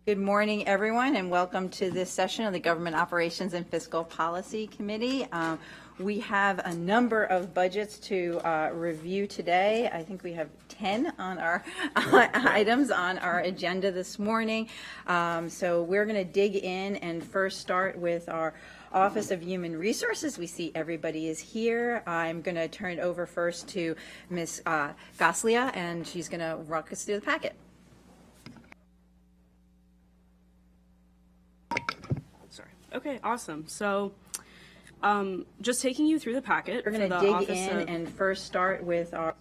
Good morning, everyone, and welcome to this session of the Government Operations and Fiscal Policy Committee. We have a number of budgets to review today. I think we have 10 on our items on our agenda this morning. So we're going to dig in and first start with our Office of Human Resources. We see everybody is here. I'm going to turn it over first to Ms. Goslia, and she's going to walk us through the packet. Okay, awesome. So just taking you through the packet. We're going to dig in and first start with our...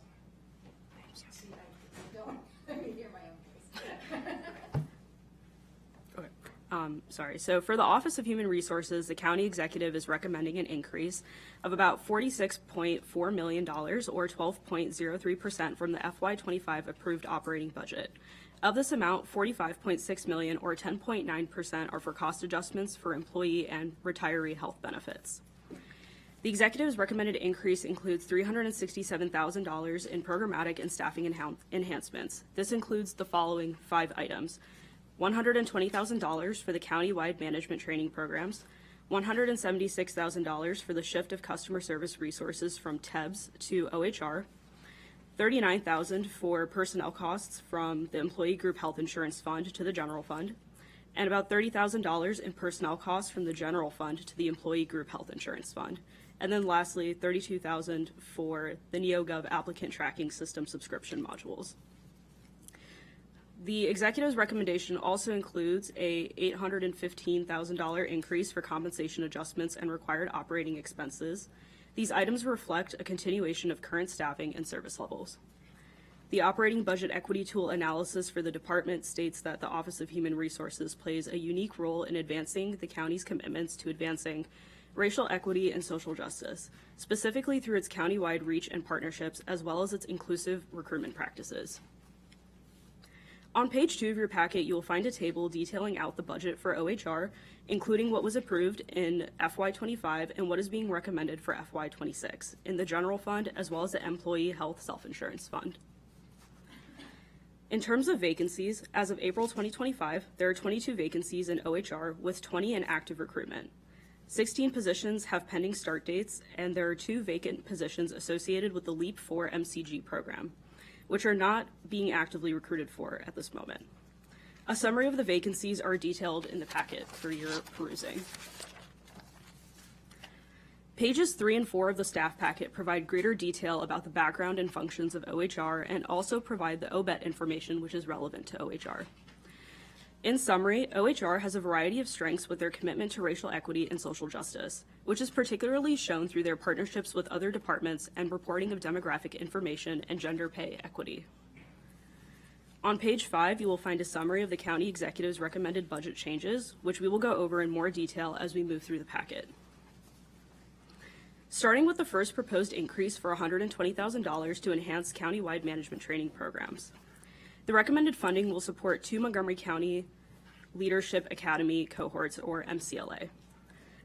Sorry. So for the Office of Human Resources, the county executive is recommending an increase of about $46.4 million or 12.03% from the FY25 approved operating budget. Of this amount, $45.6 million or 10.9% are for cost adjustments for employee and retiree health benefits. The executive's recommended increase includes $367,000 in programmatic and staffing enhancements. This includes the following 5 items: $120,000 for the county-wide management training programs, $176,000 for the shift of customer service resources from TEBS to OHR, $39,000 for personnel costs from the Employee Group Health Insurance Fund to the General Fund, and about $30,000 in personnel costs from the General Fund to the Employee Group Health Insurance Fund. And then lastly, $32,000 for the NeoGov applicant tracking system subscription modules. The executive's recommendation also includes a $815,000 increase for compensation adjustments and required operating expenses. These items reflect a continuation of current staffing and service levels. The operating budget equity tool analysis for the department states that the Office of Human Resources plays a unique role in advancing the county's commitments to advancing racial equity and social justice, specifically through its county-wide reach and partnerships, as well as its inclusive recruitment practices. On page 2 of your packet, you will find a table detailing out the budget for OHR, including what was approved in FY25 and what is being recommended for FY26 in the General Fund, as well as the Employee Health Self-Insurance Fund. In terms of vacancies, as of April 2025, there are 22 vacancies in OHR with 20 in active recruitment. 16 positions have pending start dates, and there are 2 vacant positions associated with the LEAP 4 MCG program, which are not being actively recruited for at this moment. A summary of the vacancies are detailed in the packet for your perusing. Pages 3 and 4 of the staff packet provide greater detail about the background and functions of OHR and also provide the OBET information which is relevant to OHR. In summary, OHR has a variety of strengths with their commitment to racial equity and social justice, which is particularly shown through their partnerships with other departments and reporting of demographic information and gender pay equity. On page 5, you will find a summary of the county executive's recommended budget changes, which we will go over in more detail as we move through the packet. Starting with the first proposed increase for $120,000 to enhance county-wide management training programs. The recommended funding will support 2 Montgomery County Leadership Academy cohorts, or MCLA.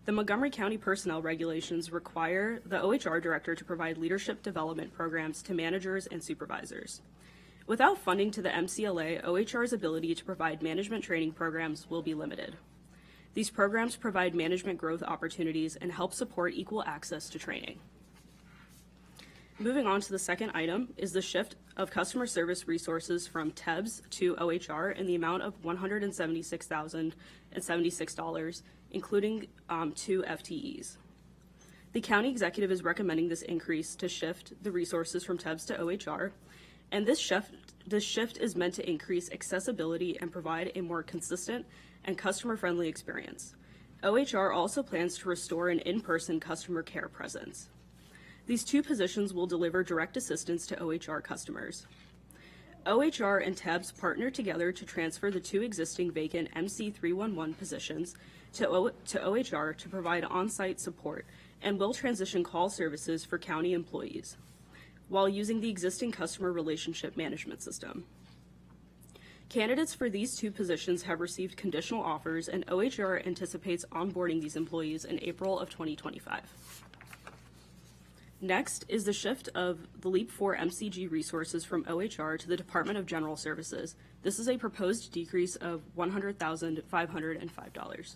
The Montgomery County personnel regulations require the OHR director to provide leadership development programs to managers and supervisors. Without funding to the MCLA, OHR's ability to provide management training programs will be limited. These programs provide management growth opportunities and help support equal access to training. Moving on to the second item is the shift of customer service resources from TEBS to OHR in the amount of $176,076, including 2 FTEs. The county executive is recommending this increase to shift the resources from TEBS to OHR, and this shift is meant to increase accessibility and provide a more consistent and customer-friendly experience. OHR also plans to restore an in-person customer care presence. These 2 positions will deliver direct assistance to OHR customers. OHR and TEBS partner together to transfer the 2 existing vacant MC311 positions to OHR to provide on-site support and will transition call services for county employees while using the existing customer relationship management system. Candidates for these 2 positions have received conditional offers, and OHR anticipates onboarding these employees in April of 2025. Next is the shift of the LEAP 4 MCG resources from OHR to the Department of General Services. This is a proposed decrease of $100,505.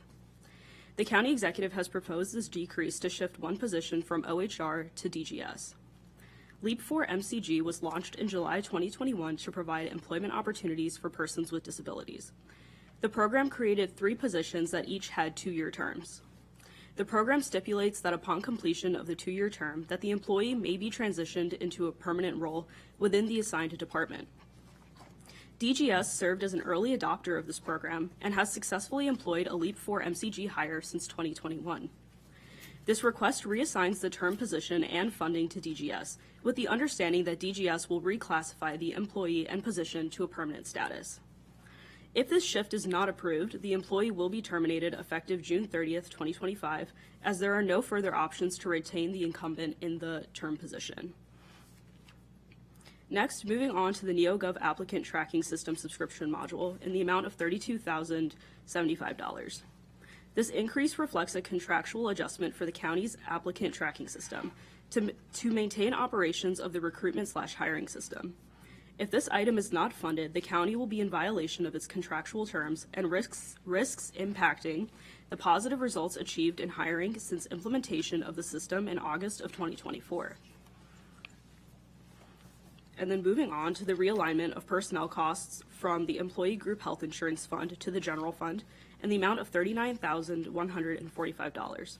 The county executive has proposed this decrease to shift one position from OHR to DGS. LEAP 4 MCG was launched in July 2021 to provide employment opportunities for persons with disabilities. The program created 3 positions that each had 2-year terms. The program stipulates that upon completion of the 2-year term, that the employee may be transitioned into a permanent role within the assigned department. DGS served as an early adopter of this program and has successfully employed a LEAP 4 MCG hire since 2021. This request reassigns the term position and funding to DGS, with the understanding that DGS will reclassify the employee and position to a permanent status. If this shift is not approved, the employee will be terminated effective June 30th, 2025, as there are no further options to retain the incumbent in the term position. Next, moving on to the NeoGov Applicant Tracking System subscription module in the amount of $32,075. This increase reflects a contractual adjustment for the county's applicant tracking system to maintain operations of the recruitment/hiring system. If this item is not funded, the county will be in violation of its contractual terms and risks impacting the positive results achieved in hiring since implementation of the system in August of 2024. And then moving on to the realignment of personnel costs from the Employee Group Health Insurance Fund to the General Fund in the amount of $39,145.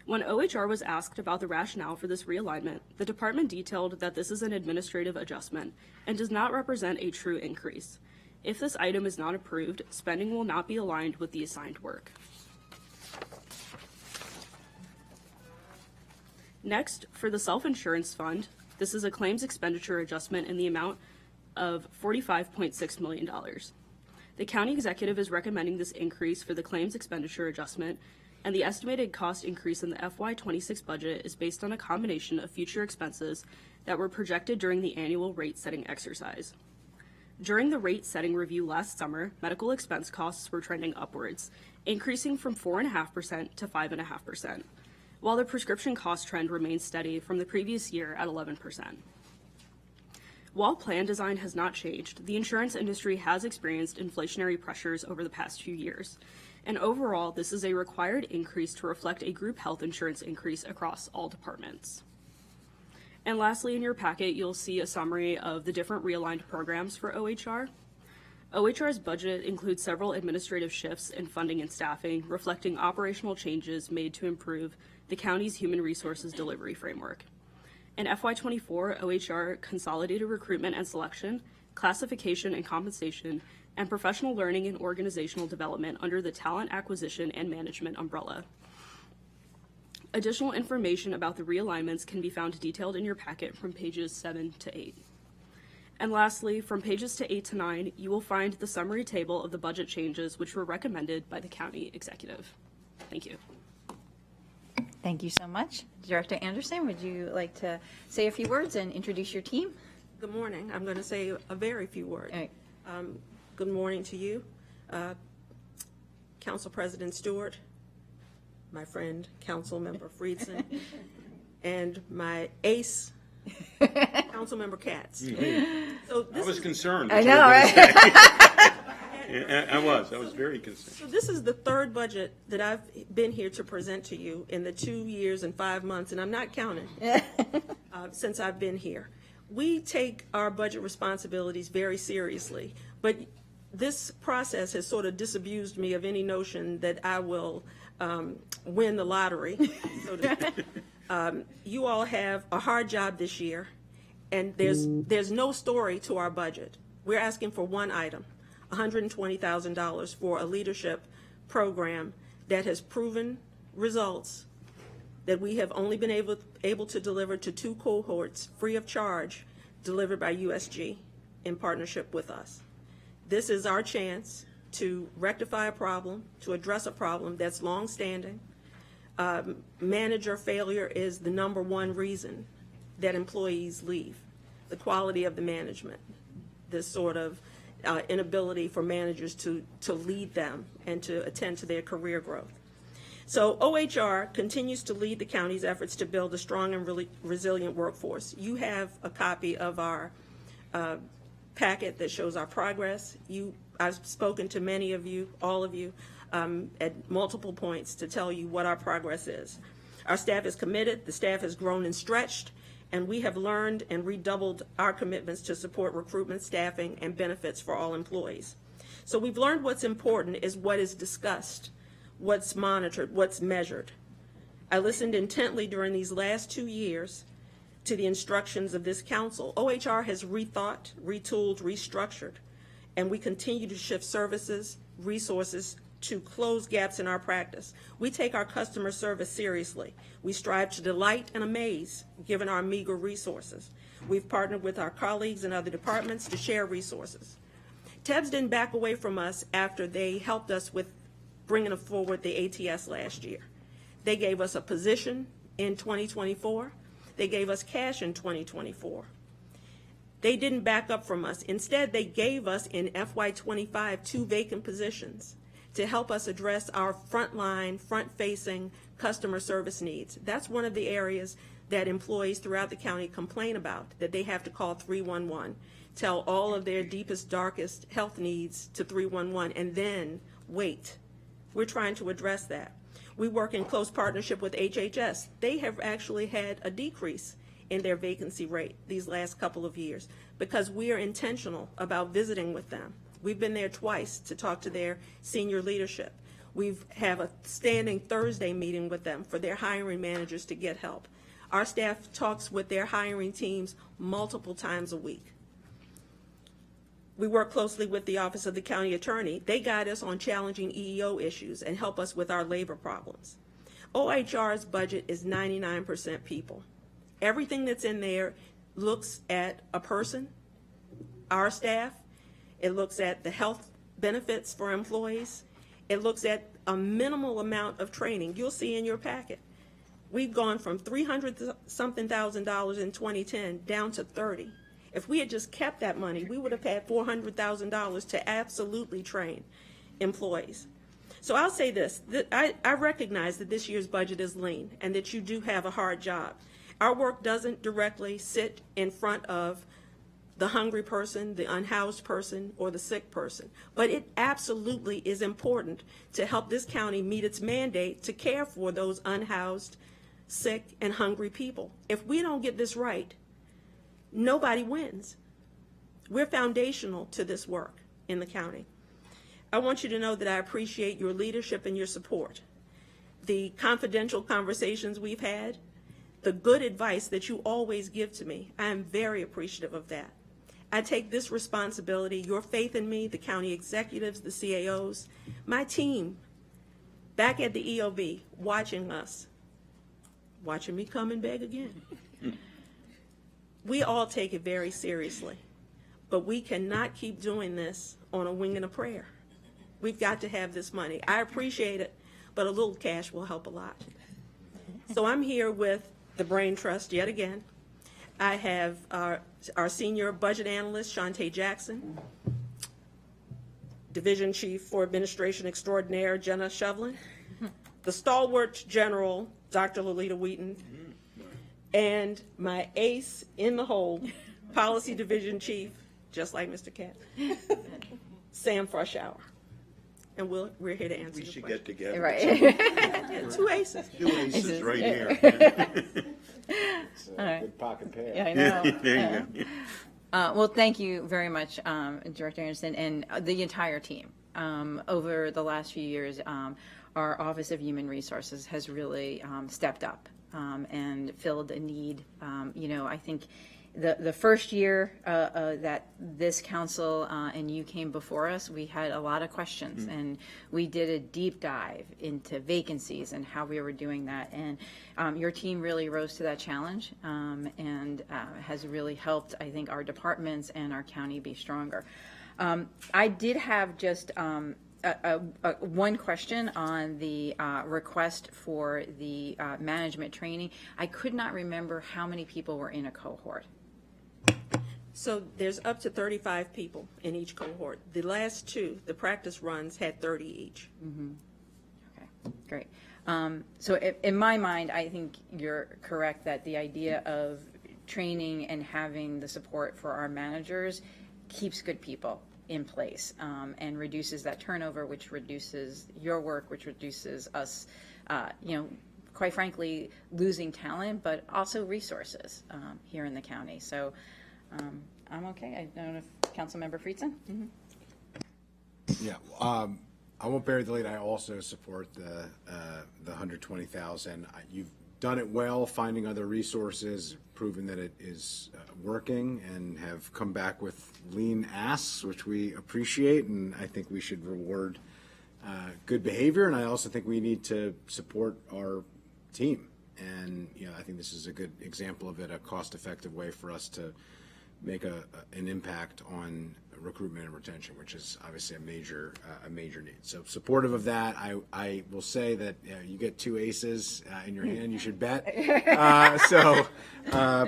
When OHR was asked about the rationale for this realignment, the department detailed that this is an administrative adjustment and does not represent a true increase. If this item is not approved, spending will not be aligned with the assigned work. Next, for the Self-Insurance Fund, this is a claims expenditure adjustment in the amount of $45.6 million. The county executive is recommending this increase for the claims expenditure adjustment, and the estimated cost increase in the FY26 budget is based on a combination of future expenses that were projected during the annual rate-setting exercise. During the rate-setting review last summer, medical expense costs were trending upwards, increasing from 4.5% to 5.5%. while the prescription cost trend remains steady from the previous year at 11%. While plan design has not changed, the insurance industry has experienced inflationary pressures over the past few years, and overall, this is a required increase to reflect a group health insurance increase across all departments. And lastly, in your packet, you'll see a summary of the different realigned programs for OHR. OHR's budget includes several administrative shifts in funding and staffing, reflecting operational changes made to improve the county's human resources delivery framework. In FY24, OHR consolidated recruitment and selection, classification and compensation, and professional learning and organizational development under the talent acquisition and management umbrella. Additional information about the realignments can be found detailed in your packet from pages 7 to 8. And lastly, from pages to 8 to 9, you will find the summary table of the budget changes which were recommended by the county executive. Thank you. Thank you so much. Director Anderson, would you like to say a few words and introduce your team? Good morning. I'm going to say a very few words. All right. Good morning to you, Council President Stewart, my friend, Council Member Friedson, and my ace, Council Member Katz. So I was concerned. I know, right? I was very concerned. So this is the third budget that I've been here to present to you in the 2 years and 5 months, and I'm not counting, since I've been here. We take our budget responsibilities very seriously, but this process has sort of disabused me of any notion that I will win the lottery, so to speak. You all have a hard job this year, and there's no story to our budget. We're asking for one item, $120,000 for a leadership program that has proven results that we have only been able to deliver to 2 cohorts free of charge, delivered by USG in partnership with us. This is our chance to rectify a problem, to address a problem that's longstanding. Manager failure is the #1 reason that employees leave, the quality of the management, this sort of inability for managers to lead them and to attend to their career growth. So OHR continues to lead the county's efforts to build a strong and really resilient workforce. You have a copy of our packet that shows our progress. I've spoken to many of you, all of you, at multiple points to tell you what our progress is. Our staff is committed, the staff has grown and stretched, and we have learned and redoubled our commitments to support recruitment, staffing, and benefits for all employees. So we've learned what's important is what is discussed, what's monitored, what's measured. I listened intently during these last 2 years to the instructions of this council. OHR has rethought, retooled, restructured, and we continue to shift services, resources to close gaps in our practice. We take our customer service seriously. We strive to delight and amaze, given our meager resources. We've partnered with our colleagues in other departments to share resources. TEBS didn't back away from us after they helped us with bringing forward the ATS last year. They gave us a position in 2024. They gave us cash in 2024. They didn't back up from us. Instead, they gave us in FY25 2 vacant positions to help us address our frontline, front-facing customer service needs. That's one of the areas that employees throughout the county complain about, that they have to call 311, tell all of their deepest, darkest health needs to 311, and then wait. We're trying to address that. We work in close partnership with HHS. They have actually had a decrease in their vacancy rate these last couple of years because we are intentional about visiting with them. We've been there twice to talk to their senior leadership. We have a standing Thursday meeting with them for their hiring managers to get help. Our staff talks with their hiring teams multiple times a week. We work closely with the Office of the County Attorney. They guide us on challenging EEO issues and help us with our labor problems. OHR's budget is 99% people. Everything that's in there looks at a person, our staff. It looks at the health benefits for employees. It looks at a minimal amount of training. You'll see in your packet. We've gone from $300-something thousand in 2010 down to 30. If we had just kept that money, we would have had $400,000 to absolutely train employees. So I'll say this, that I recognize that this year's budget is lean and that you do have a hard job. Our work doesn't directly sit in front of the hungry person, the unhoused person, or the sick person. But it absolutely is important to help this county meet its mandate to care for those unhoused, sick, and hungry people. If we don't get this right, nobody wins. We're foundational to this work in the county. I want you to know that I appreciate your leadership and your support. The confidential conversations we've had, the good advice that you always give to me, I am very appreciative of that. I take this responsibility, your faith in me, the county executives, the CAOs, my team back at the EOB, watching us, watching me come and beg again. We all take it very seriously, but we cannot keep doing this on a wing and a prayer. We've got to have this money. I appreciate it, but a little cash will help a lot. So I'm here with the Brain Trust yet again. I have our senior budget analyst, Shantae Jackson, Division Chief for Administration Extraordinaire, Jenna Shovlin, the stalwart general, Dr. Lolita Wheaton, and my ace in the hole, Policy Division Chief, just like Mr. Katz, Sam Frushour. And we're here to answer We your should question. get together. Right. Yeah, 2 aces. 2 aces right here. All right. Good pocket pair. Yeah, I know. There you go. Well, thank you very much, Director Anderson, and the entire team. Over the last few years, our Office of Human Resources has really stepped up and filled a need. I think the first year that this council and you came before us, we had a lot of questions, and we did a deep dive into vacancies and how we were doing that. And your team really rose to that challenge and has really helped, I think, our departments and our county be stronger. I did have just one question on the request for the management training. I could not remember how many people were in a cohort. So there's up to 35 people in each cohort. The last 2, the practice runs, had 30 each. Okay. Great. So in my mind, I think you're correct that the idea of training and having the support for our managers keeps good people in place and reduces that turnover, which reduces your work, which reduces us, quite frankly, losing talent, but also resources here in the county. So I'm okay. I don't know if Councilmember Friedson? Mm-hmm. Yeah, I won't bury the lead. I also support the 120,000. You've done it well, finding other resources, proven that it is working, and have come back with lean asks, which we appreciate, and I think we should reward good behavior. And I also think we need to support our team. And I think this is a good example of it, a cost-effective way for us to make an impact on recruitment and retention, which is obviously a major need. So supportive of that. I will say that you get 2 aces in your hand, you should bet. So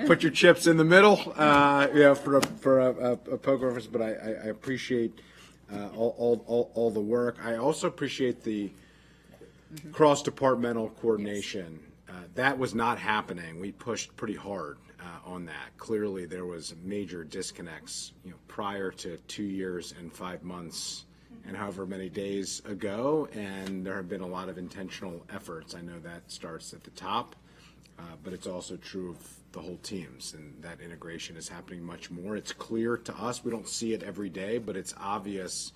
put your chips in the middle, for a poker reference. But I appreciate all the work. I also appreciate the cross-departmental coordination. That was not happening. We pushed pretty hard on that. Clearly, there was major disconnects, prior to 2 years and 5 months and however many days ago, and there have been a lot of intentional efforts. I know that starts at the top, but it's also true of the whole teams, and that integration is happening much more. It's clear to us. We don't see it every day, but it's obvious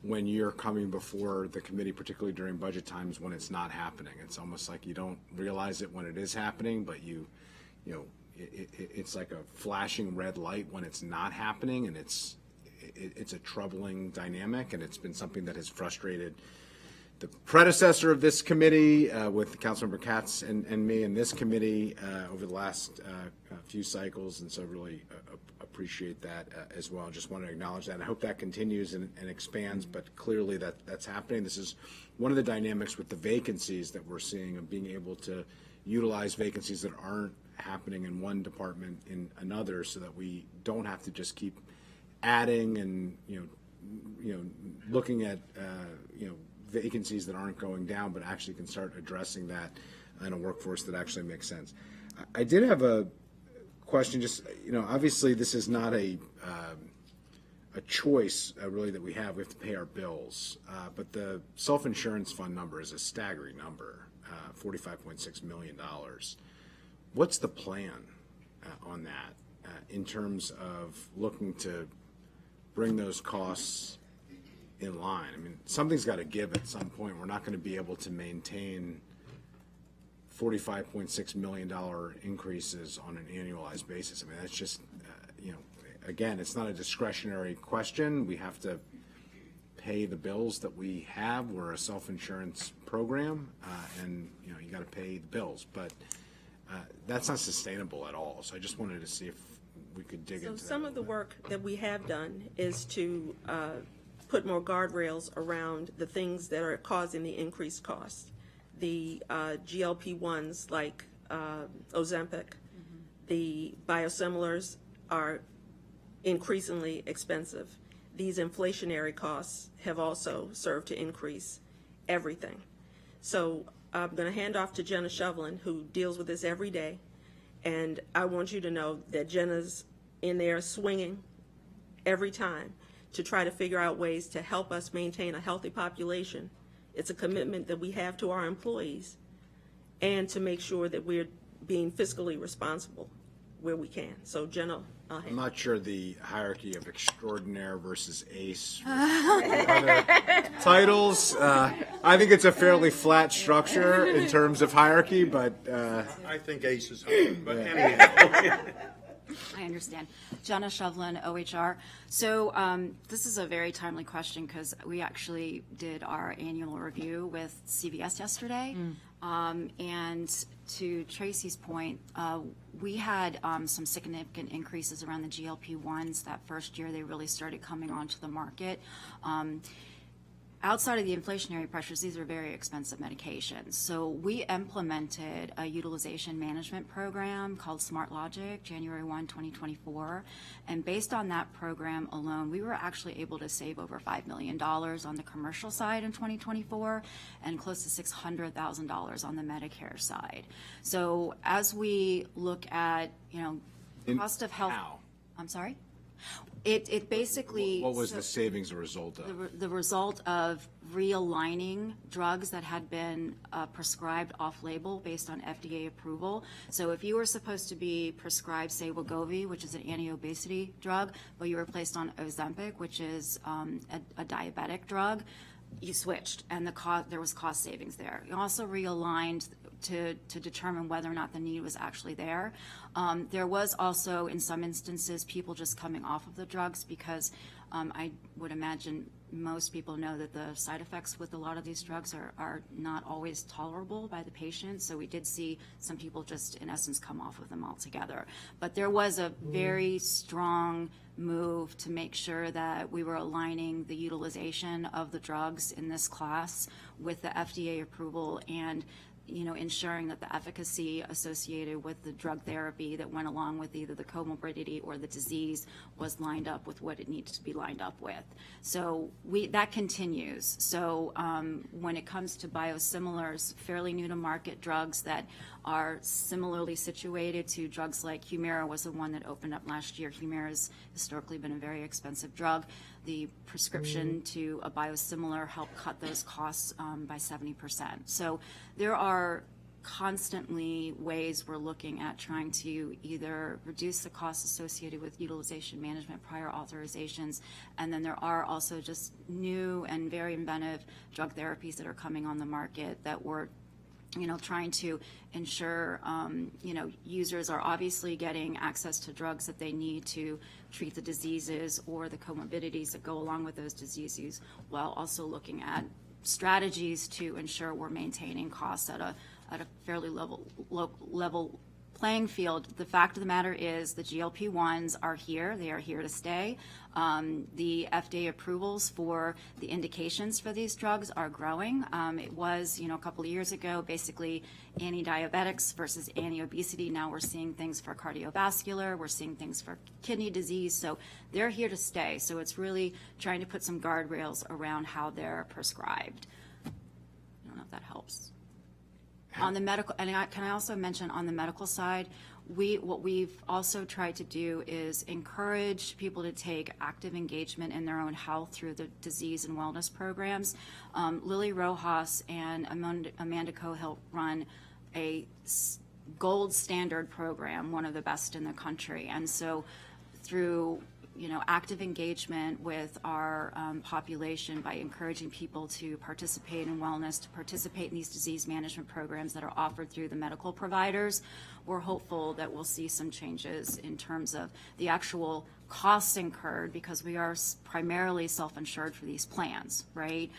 when you're coming before the committee, particularly during budget times, when it's not happening. It's almost like you don't realize it when it is happening, but it's like a flashing red light when it's not happening, and it's a troubling dynamic, and it's been something that has frustrated the predecessor of this committee with Councilmember Katz and me in this committee over the last few cycles, and so really appreciate that as well. Just want to acknowledge that. I hope that continues and expands, but clearly that's happening. This is one of the dynamics with the vacancies that we're seeing, of being able to utilize vacancies that aren't happening in one department in another, so that we don't have to just keep adding and looking at vacancies that aren't going down, but actually can start addressing that in a workforce that actually makes sense. I did have a question. Just obviously this is not a choice really that we have. We have to pay our bills, but the self-insurance fund number is a staggering number, $45.6 million. What's the plan on that in terms of looking to bring those costs in line? I mean, something's got to give at some point. We're not going to be able to maintain $45.6 million increases on an annualized basis. I mean, that's just, again, it's not a discretionary question. We have to pay the bills that we have. We're a self-insurance program, and you got to pay the bills, but that's not sustainable at all. So I just wanted to see if we could dig into that. So some of the work that we have done is to put more guardrails around the things that are causing the increased costs. The GLP-1s like Ozempic, the biosimilars are increasingly expensive. These inflationary costs have also served to increase everything. So I'm going to hand off to Jenna Shovelin, who deals with this every day, and I want you to know that Jenna's in there swinging every time to try to figure out ways to help us maintain a healthy population. It's a commitment that we have to our employees, and to make sure that we're being fiscally responsible where we can. So Jenna, I'm not sure the hierarchy of extraordinaire versus ace other titles. I think it's a fairly flat structure in terms of hierarchy, but I think ace is high, but anyhow. I understand. Jenna Shovelin, OHR. So this is a very timely question, because we actually did our annual review with CVS yesterday. And to Tracy's point, we had some significant increases around the GLP-1s that first year they really started coming onto the market. outside of the inflationary pressures, these are very expensive medications. So we implemented a utilization management program called Smart Logic, January 1, 2024. And based on that program alone, we were actually able to save over $5 million on the commercial side in 2024 and close to $600,000 on the Medicare side. So as we look at, cost of health. How? I'm sorry? It basically. What was the savings a result of? The result of realigning drugs that had been prescribed off-label based on FDA approval. So if you were supposed to be prescribed, say, Wegovy, which is an anti-obesity drug, but you were placed on Ozempic, which is a diabetic drug, you switched, and there was cost savings there. You also realigned to determine whether or not the need was actually there. There was also, in some instances, people just coming off of the drugs because I would imagine most people know that the side effects with a lot of these drugs are not always tolerable by the patient. So we did see some people just, in essence, come off of them altogether. But there was a very strong move to make sure that we were aligning the utilization of the drugs in this class with the FDA approval and ensuring that the efficacy associated with the drug therapy that went along with either the comorbidity or the disease was lined up with what it needed to be lined up with. So that continues. So when it comes to biosimilars, fairly new to market drugs that are similarly situated to drugs like Humira was the one that opened up last year. Humira has historically been a very expensive drug. The prescription to a biosimilar helped cut those costs by 70%. So there are constantly ways we're looking at trying to either reduce the costs associated with utilization management, prior authorizations, and then there are also just new and very inventive drug therapies that are coming on the market that we're trying to ensure, users are obviously getting access to drugs that they need to treat the diseases or the comorbidities that go along with those diseases, while also looking at strategies to ensure we're maintaining costs at a fairly level playing field. The fact of the matter is the GLP-1s are here. They are here to stay. The FDA approvals for the indications for these drugs are growing. It was, a couple of years ago, basically anti-diabetics versus anti-obesity. Now we're seeing things for cardiovascular. We're seeing things for kidney disease. So they're here to stay. So it's really trying to put some guardrails around how they're prescribed. I don't know if that helps. On the medical, and can I also mention on the medical side, what we've also tried to do is encourage people to take active engagement in their own health through the disease and wellness programs. Lily Rojas and Amanda Cohill run a gold standard program, one of the best in the country. And so through active engagement with our population by encouraging people to participate in wellness, to participate in these disease management programs that are offered through the medical providers, we're hopeful that we'll see some changes in terms of the actual costs incurred, because we are primarily self-insured for these plans, right?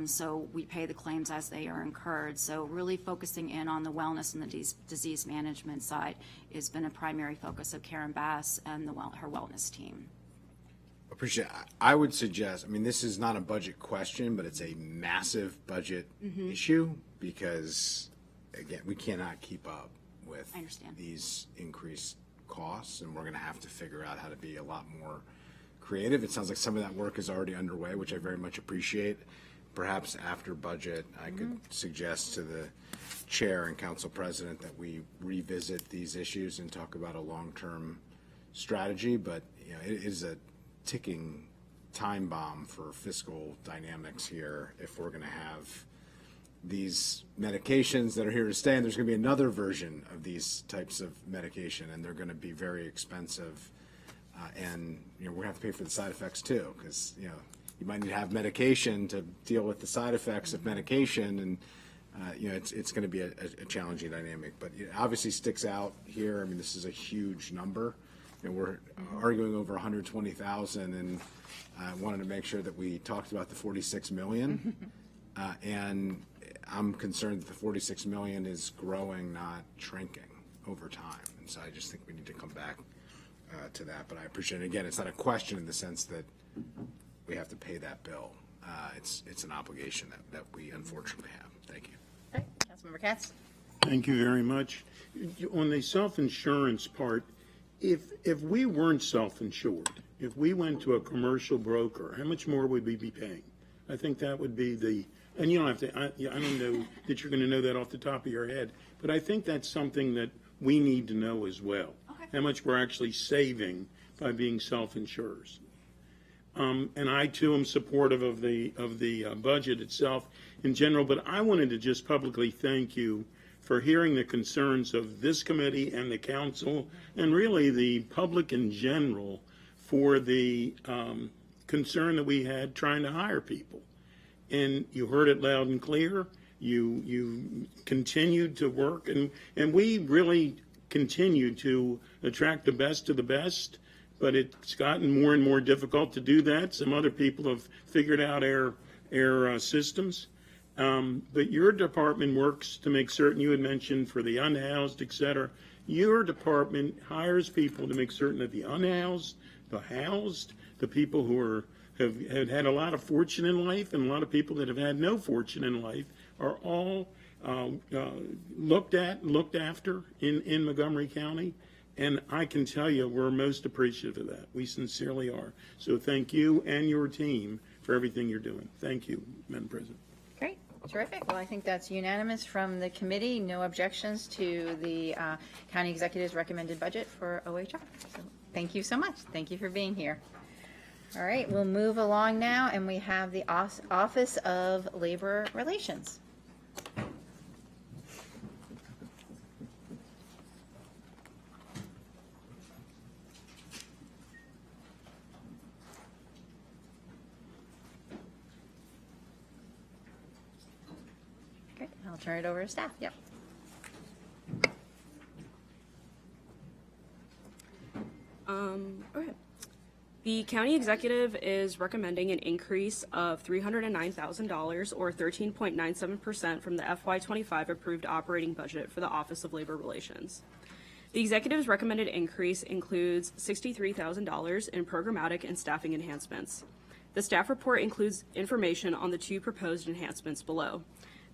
So we pay the claims as they are incurred. So really focusing in on the wellness and the disease management side has been a primary focus of Karen Bass and her wellness team. Appreciate it. I would suggest, this is not a budget question, but it's a massive budget issue because, again, we cannot keep up with these increased costs, and we're going to have to figure out how to be a lot more creative. It sounds like some of that work is already underway, which I very much appreciate. Perhaps after budget, I could suggest to the chair and council president that we revisit these issues and talk about a long-term strategy, but it is a ticking time bomb for fiscal dynamics here if we're going to have these medications that are here to stay, and there's going to be another version of these types of medication, and they're going to be very expensive, and we're going to have to pay for the side effects too, because you might need to have medication to deal with the side effects of medication, and it's going to be a challenging dynamic, but it obviously sticks out here. This is a huge number. We're arguing over 120,000, and I wanted to make sure that we talked about the 46 million. And I'm concerned that the 46 million is growing, not shrinking over time. And so I just think we need to come back to that. But I appreciate it. Again, it's not a question in the sense that we have to pay that bill. it's an obligation that we unfortunately have. Thank you. Okay, Councilmember Katz? Thank you very much. On the self-insurance part, if we weren't self-insured, if we went to a commercial broker, how much more would we be paying? I think that would be and you don't have to, I don't know that you're going to know that off the top of your head, but I think that's something that we need to know as well. Okay. How much we're actually saving by being self-insurers. And I too am supportive of the budget itself in general, but I wanted to just publicly thank you for hearing the concerns of this committee and the council, and really the public in general, for the concern that we had trying to hire people. And you heard it loud and clear. You continued to work, and we really continue to attract the best of the best, but it's gotten more and more difficult to do that. Some other people have figured out our systems. But your department works to make certain, you had mentioned for the unhoused, et cetera. Your department hires people to make certain that the unhoused, the housed, the people who have had a lot of fortune in life, and a lot of people that have had no fortune in life are all looked after in Montgomery County. And I can tell you, we're most appreciative of that. We sincerely are. So thank you and your team for everything you're doing. Thank you, Madam President. Great, terrific. Well, I think that's unanimous from the committee. No objections to the county executive's recommended budget for OHR. So thank you so much. Thank you for being here. All right, we'll move along now, and we have the Office of Labor Relations. Great, I'll turn it over to staff. Yep. Okay. The county executive is recommending an increase of $309,000 or 13.97% from the FY25 approved operating budget for the Office of Labor Relations. The executive's recommended increase includes $63,000 in programmatic and staffing enhancements. The staff report includes information on the two proposed enhancements below.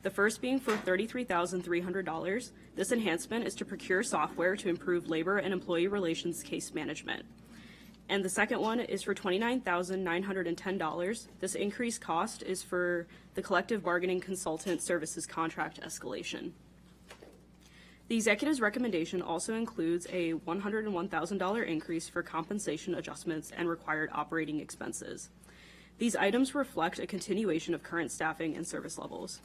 The first being for $33,300. This enhancement is to procure software to improve labor and employee relations case management. And the second one is for $29,910. This increased cost is for the collective bargaining consultant services contract escalation. The executive's recommendation also includes a $101,000 increase for compensation adjustments and required operating expenses. These items reflect a continuation of current staffing and service levels.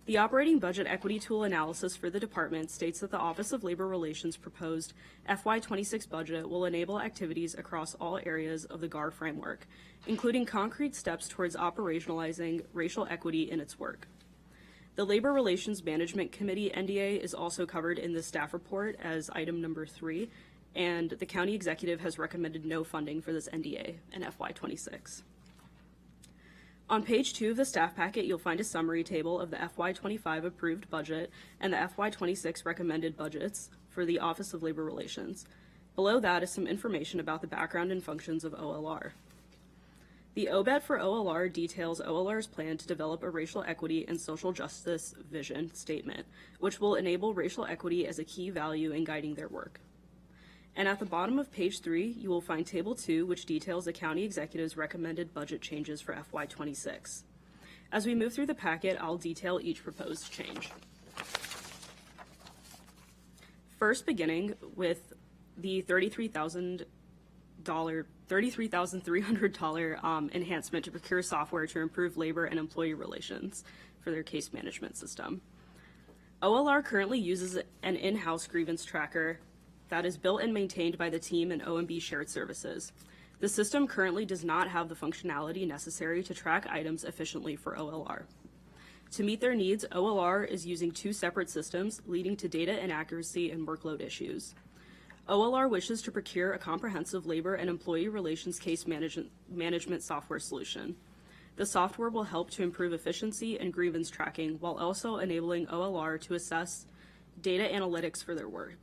The operating budget equity tool analysis for the department states that the Office of Labor Relations proposed FY26 budget will enable activities across all areas of the GAR framework, including concrete steps towards operationalizing racial equity in its work. The Labor Relations Management Committee NDA is also covered in the staff report as item number 3, and the county executive has recommended no funding for this NDA in FY26. On page 2 of the staff packet, you'll find a summary table of the FY25 approved budget and the FY26 recommended budgets for the Office of Labor Relations. Below that is some information about the background and functions of OLR. The OBET for OLR details OLR's plan to develop a racial equity and social justice vision statement, which will enable racial equity as a key value in guiding their work. And at the bottom of page 3, you will find table 2, which details the county executive's recommended budget changes for FY26. As we move through the packet, I'll detail each proposed change. First, beginning with the $33,300 enhancement to procure software to improve labor and employee relations for their case management system. OLR currently uses an in-house grievance tracker that is built and maintained by the team in OMB Shared Services. The system currently does not have the functionality necessary to track items efficiently for OLR. To meet their needs, OLR is using 2 separate systems, leading to data inaccuracy and workload issues. OLR wishes to procure a comprehensive labor and employee relations case management software solution. The software will help to improve efficiency and grievance tracking while also enabling OLR to assess data analytics for their work.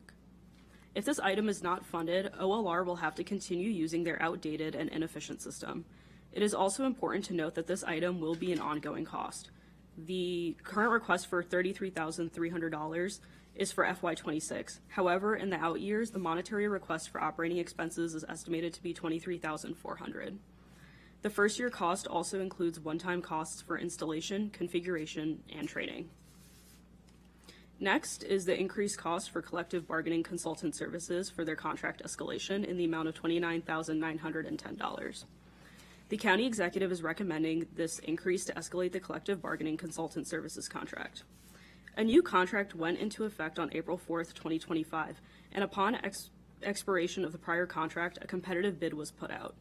If this item is not funded, OLR will have to continue using their outdated and inefficient system. It is also important to note that this item will be an ongoing cost. The current request for $33,300 is for FY26. However, in the out years, the monetary request for operating expenses is estimated to be $23,400. The first year cost also includes one-time costs for installation, configuration, and training. Next is the increased cost for collective bargaining consultant services for their contract escalation in the amount of $29,910. The county executive is recommending this increase to escalate the collective bargaining consultant services contract. A new contract went into effect on April 4th, 2025, and upon expiration of the prior contract, a competitive bid was put out.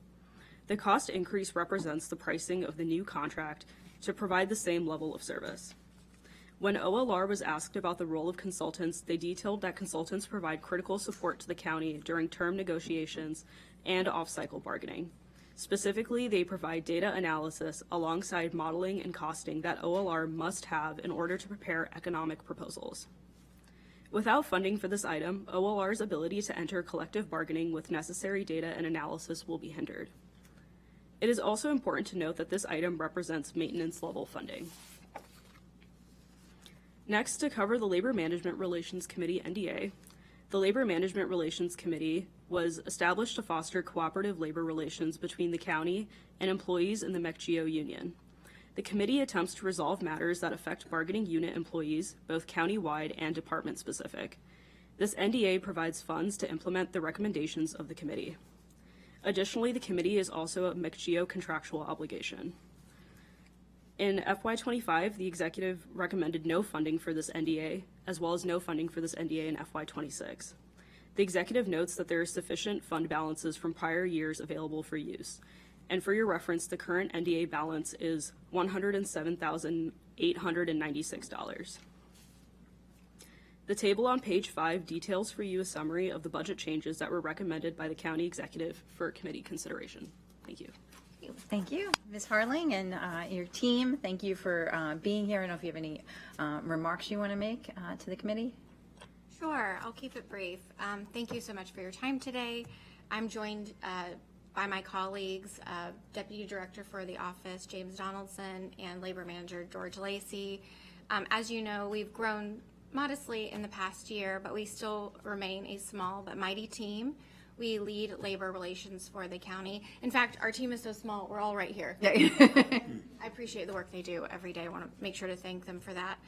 The cost increase represents the pricing of the new contract to provide the same level of service. When OLR was asked about the role of consultants, they detailed that consultants provide critical support to the county during term negotiations and off-cycle bargaining. Specifically, they provide data analysis alongside modeling and costing that OLR must have in order to prepare economic proposals. Without funding for this item, OLR's ability to enter collective bargaining with necessary data and analysis will be hindered. It is also important to note that this item represents maintenance level funding. Next, to cover the Labor Management Relations Committee NDA, the Labor Management Relations Committee was established to foster cooperative labor relations between the county and employees in the MECGEO union. The committee attempts to resolve matters that affect bargaining unit employees, both county-wide and department-specific. This NDA provides funds to implement the recommendations of the committee. Additionally, the committee is also a MECGEO contractual obligation. In FY25, the executive recommended no funding for this NDA, as well as no funding for this NDA in FY26. The executive notes that there is sufficient fund balances from prior years available for use. And for your reference, the current NDA balance is $107,896. The table on page 5 details for you a summary of the budget changes that were recommended by the county executive for committee consideration. Thank you. Thank you, Ms. Harling, and your team. Thank you for being here. I don't know if you have any remarks you want to make to the committee. Sure, I'll keep it brief. Thank you so much for your time today. I'm joined by my colleagues, Deputy Director for the office, James Donaldson, and Labor Manager, George Lacey. As you know, we've grown modestly in the past year, but we still remain a small but mighty team. We lead labor relations for the county. In fact, our team is so small, we're all right here. I appreciate the work they do every day. I want to make sure to thank them for that.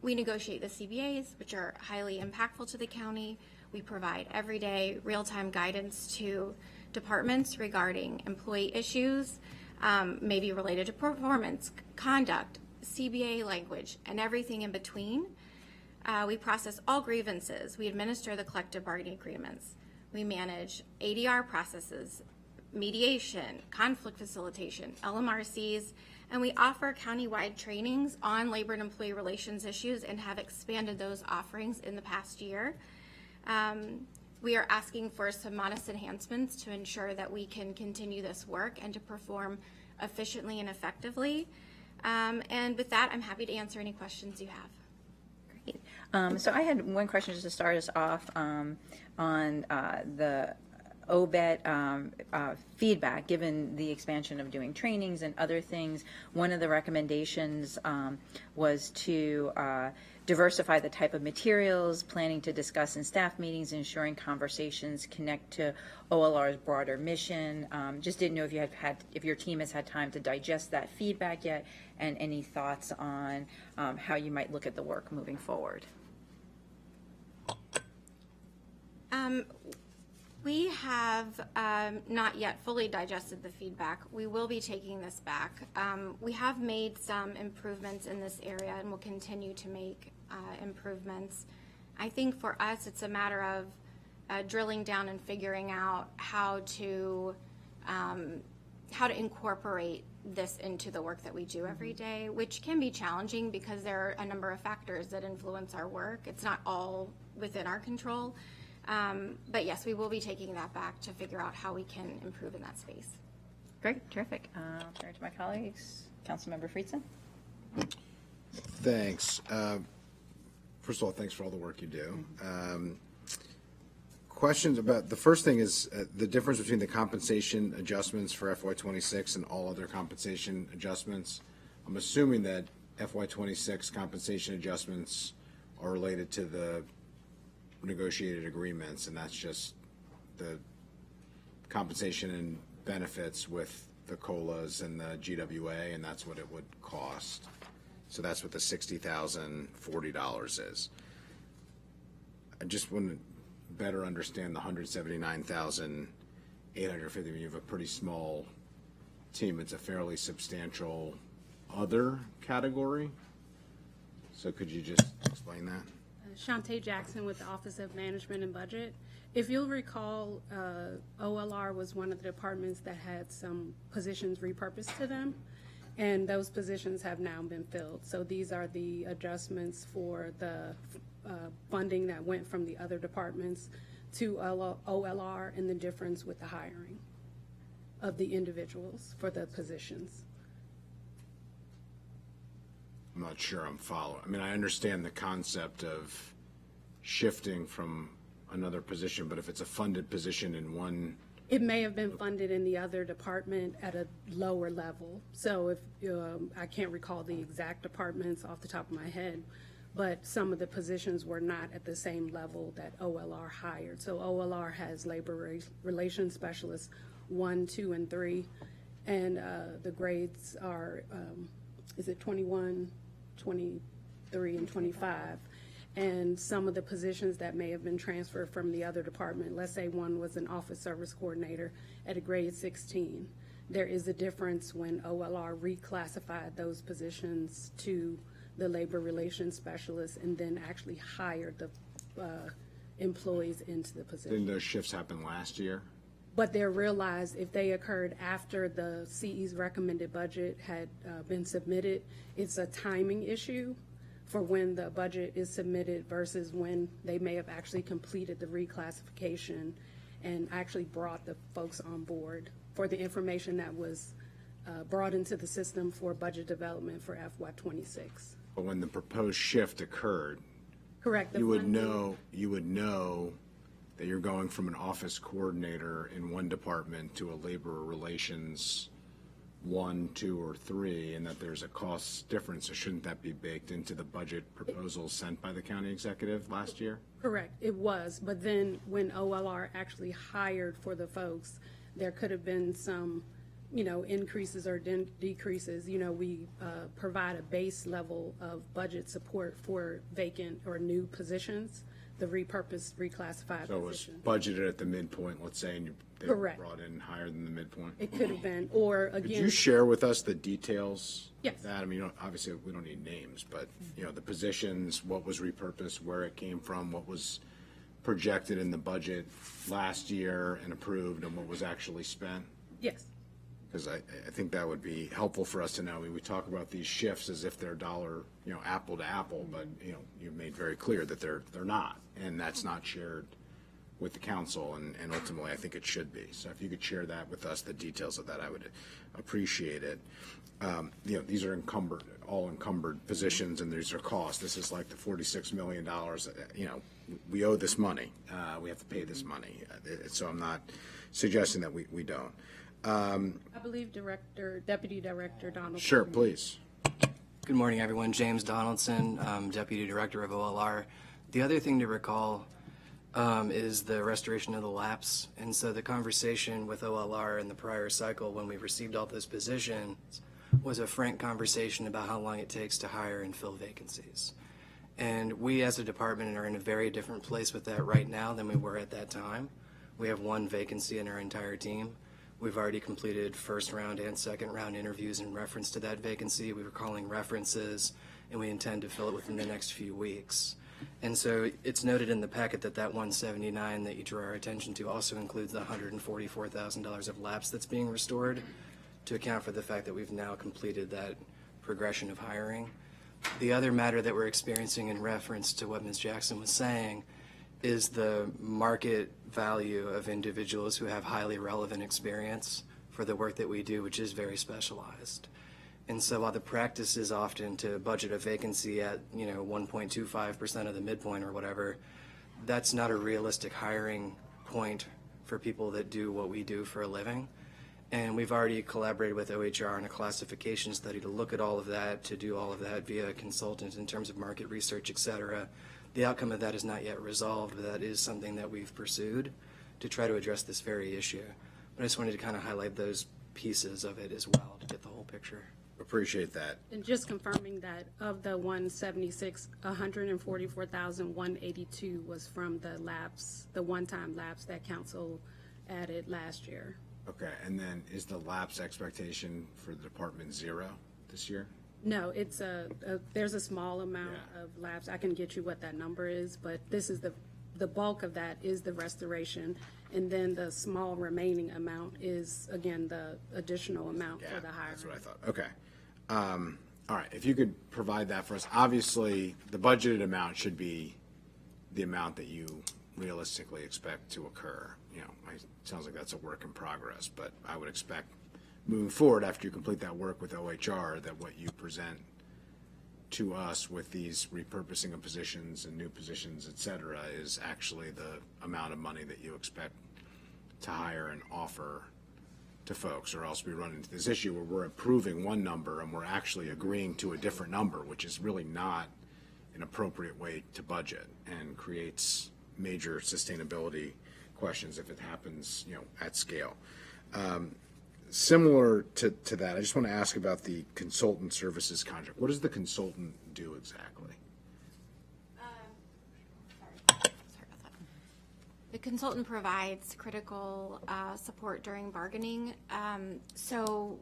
We negotiate the CBAs, which are highly impactful to the county. We provide everyday real-time guidance to departments regarding employee issues, maybe related to performance, conduct, CBA language, and everything in between. We process all grievances. We administer the collective bargaining agreements. We manage ADR processes, mediation, conflict facilitation, LMRCs, and we offer countywide trainings on labor and employee relations issues and have expanded those offerings in the past year. We are asking for some modest enhancements to ensure that we can continue this work and to perform efficiently and effectively. And with that, I'm happy to answer any questions you have. Great. So I had one question just to start us off on the OBET feedback, given the expansion of doing trainings and other things. One of the recommendations was to diversify the type of materials, planning to discuss in staff meetings, ensuring conversations connect to OLR's broader mission. Just didn't know if you if your team has had time to digest that feedback yet, and any thoughts on how you might look at the work moving forward. We have not yet fully digested the feedback. We will be taking this back. We have made some improvements in this area and will continue to make improvements. I think for us, it's a matter of drilling down and figuring out how to incorporate this into the work that we do every day, which can be challenging because there are a number of factors that influence our work. It's not all within our control. But yes, we will be taking that back to figure out how we can improve in that space. Great, terrific. I'll turn to my colleagues. Councilmember Friedson. Thanks. First of all, thanks for all the work you do. questions about, the first thing is the difference between the compensation adjustments for FY26 and all other compensation adjustments. I'm assuming that FY26 compensation adjustments are related to the negotiated agreements, and that's just the compensation and benefits with the COLAs and the GWA, and that's what it would cost. So that's what the $60,040 is. I just want to better understand the $179,850. You have a pretty small team. It's a fairly substantial other category. So could you just explain that? Shantae Jackson with the Office of Management and Budget. If you'll recall, OLR was one of the departments that had some positions repurposed to them, and those positions have now been filled. So these are the adjustments for the funding that went from the other departments to OLR, and the difference with the hiring of the individuals for the positions. I'm not sure I'm following. I mean, I understand the concept of shifting from another position, but if it's a funded position in one, It may have been funded in the other department at a lower level. So if, I can't recall the exact departments off the top of my head, but some of the positions were not at the same level that OLR hired. So OLR has labor relations specialists 1, 2, and 3, and the grades are, is it 21, 23, and 25? And some of the positions that may have been transferred from the other department, let's say one was an office service coordinator at a grade 16. There is a difference when OLR reclassified those positions to the labor relations specialist and then actually hired the employees into the position. didn't those shifts happen last year? But they're realized if they occurred after the CE's recommended budget had been submitted, it's a timing issue for when the budget is submitted versus when they may have actually completed the reclassification and actually brought the folks on board for the information that was brought into the system for budget development for FY26. But when the proposed shift occurred, Correct. the you would funding- know that you're going from an office coordinator in one department to a labor relations 1, 2, or 3, and that there's a cost difference. So shouldn't that be baked into the budget proposals sent by the county executive last year? Correct, it was, but then when OLR actually hired for the folks, there could have been some, increases or decreases. We provide a base level of budget support for vacant or new positions, the repurposed, reclassified So it was position. budgeted at the midpoint, let's say, and they were Correct. brought in higher than the midpoint? It could have been, or Could again. you share with us the details? Yes. Of that? I mean, obviously, we don't need names, but, the positions, what was repurposed, where it came from, what was projected in the budget last year and approved, and what was actually spent? Yes, Because I think that would be helpful for us to know. I mean, we talk about these shifts as if they're dollar, apple to apple, but, you've made very clear that they're not, and that's not shared with the council, and ultimately, I think it should be. So if you could share that with us, the details of that, I would appreciate it. These are all encumbered positions, and these are costs. This is like the $46 million, we owe this money. We have to pay this money. So I'm not suggesting that we don't. I believe Deputy Director Donald. Sure, please. Good morning, everyone. James Donaldson, Deputy Director of OLR. The other thing to recall is the restoration of the lapse. And so the conversation with OLR in the prior cycle when we received all those positions was a frank conversation about how long it takes to hire and fill vacancies. And we as a department are in a very different place with that right now than we were at that time. We have one vacancy in our entire team. We've already completed first round and second round interviews in reference to that vacancy. We were calling references, and we intend to fill it within the next few weeks. And so it's noted in the packet that 179 that you draw our attention to also includes the $144,000 of lapse that's being restored to account for the fact that we've now completed that progression of hiring. The other matter that we're experiencing in reference to what Ms. Jackson was saying is the market value of individuals who have highly relevant experience for the work that we do, which is very specialized. And so while the practice is often to budget a vacancy at, 1.25% of the midpoint or whatever, that's not a realistic hiring point for people that do what we do for a living. And we've already collaborated with OHR on a classification study to look at all of that, to do all of that via a consultant in terms of market research, et cetera. The outcome of that is not yet resolved, but that is something that we've pursued to try to address this very issue. But I just wanted to kind of highlight those pieces of it as well to get the whole picture. Appreciate that. And just confirming that of the 176, 144,182 was from the lapse, the one-time lapse that council added last year. Okay, and then is the lapse expectation for the department 0 this year? No, it's there's a small amount Yeah. of lapse. I can get you what that number is, but this is the bulk of that is the restoration. And then the small remaining amount is, again, the additional amount for the hiring. That's what I thought. Okay. All right, if you could provide that for us. Obviously, the budgeted amount should be the amount that you realistically expect to occur. You know, it sounds like that's a work in progress, but I would expect moving forward after you complete that work with OHR that what you present to us with these repurposing of positions and new positions, et cetera, is actually the amount of money that you expect to hire and offer to folks, or else we run into this issue where we're approving one number and we're actually agreeing to a different number, which is really not an appropriate way to budget and creates major sustainability questions if it happens, you know, at scale. Similar to that, I just want to ask about the consultant services contract. What does the consultant do exactly? The consultant provides critical support during bargaining. So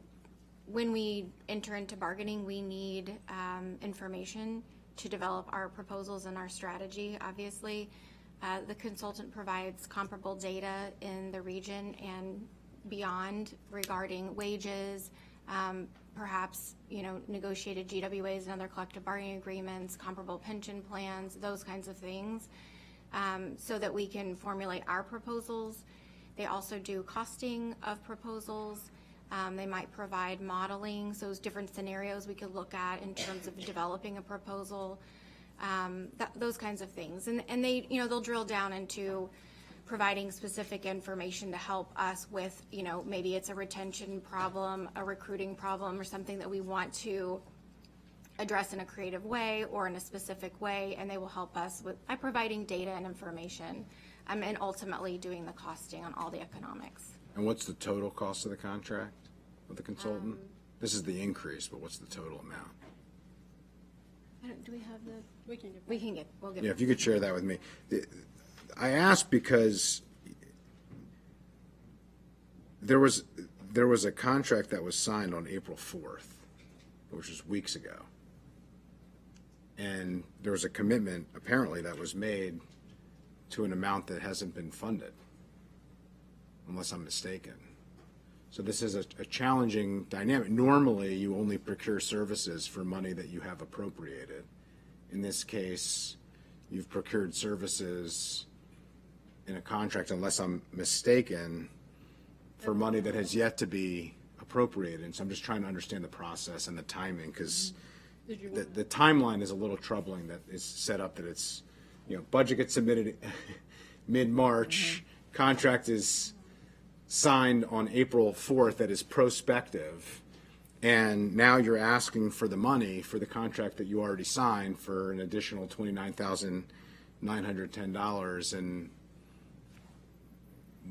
when we enter into bargaining, we need information to develop our proposals and our strategy, obviously. The consultant provides comparable data in the region and beyond regarding wages, perhaps, you know, negotiated GWAs and other collective bargaining agreements, comparable pension plans, those kinds of things, so that we can formulate our proposals. They also do costing of proposals. They might provide modeling, so those different scenarios we could look at in terms of developing a proposal, those kinds of things. And they, you know, they'll drill down into providing specific information to help us with, you know, maybe it's a retention problem, a recruiting problem, or something that we want to address in a creative way or in a specific way, and they will help us by providing data and information, and ultimately doing the costing on all the economics. And what's the total cost of the contract with the consultant? This is the increase, but what's the total amount? Do we have the? We'll get. Yeah, if you could share that with me. I ask because there was a contract that was signed on April 4th, which was weeks ago. And there was a commitment, apparently, that was made to an amount that hasn't been funded, unless I'm mistaken. So this is a challenging dynamic. Normally, you only procure services for money that you have appropriated. In this case, you've procured services in a contract, unless I'm mistaken, for money that has yet to be appropriated. And so I'm just trying to understand the process and the timing, because the timeline is a little troubling, that it's set up that it's, you know, budget gets submitted mid-March, contract is signed on April 4th that is prospective, and now you're asking for the money for the contract that you already signed for an additional $29,910, and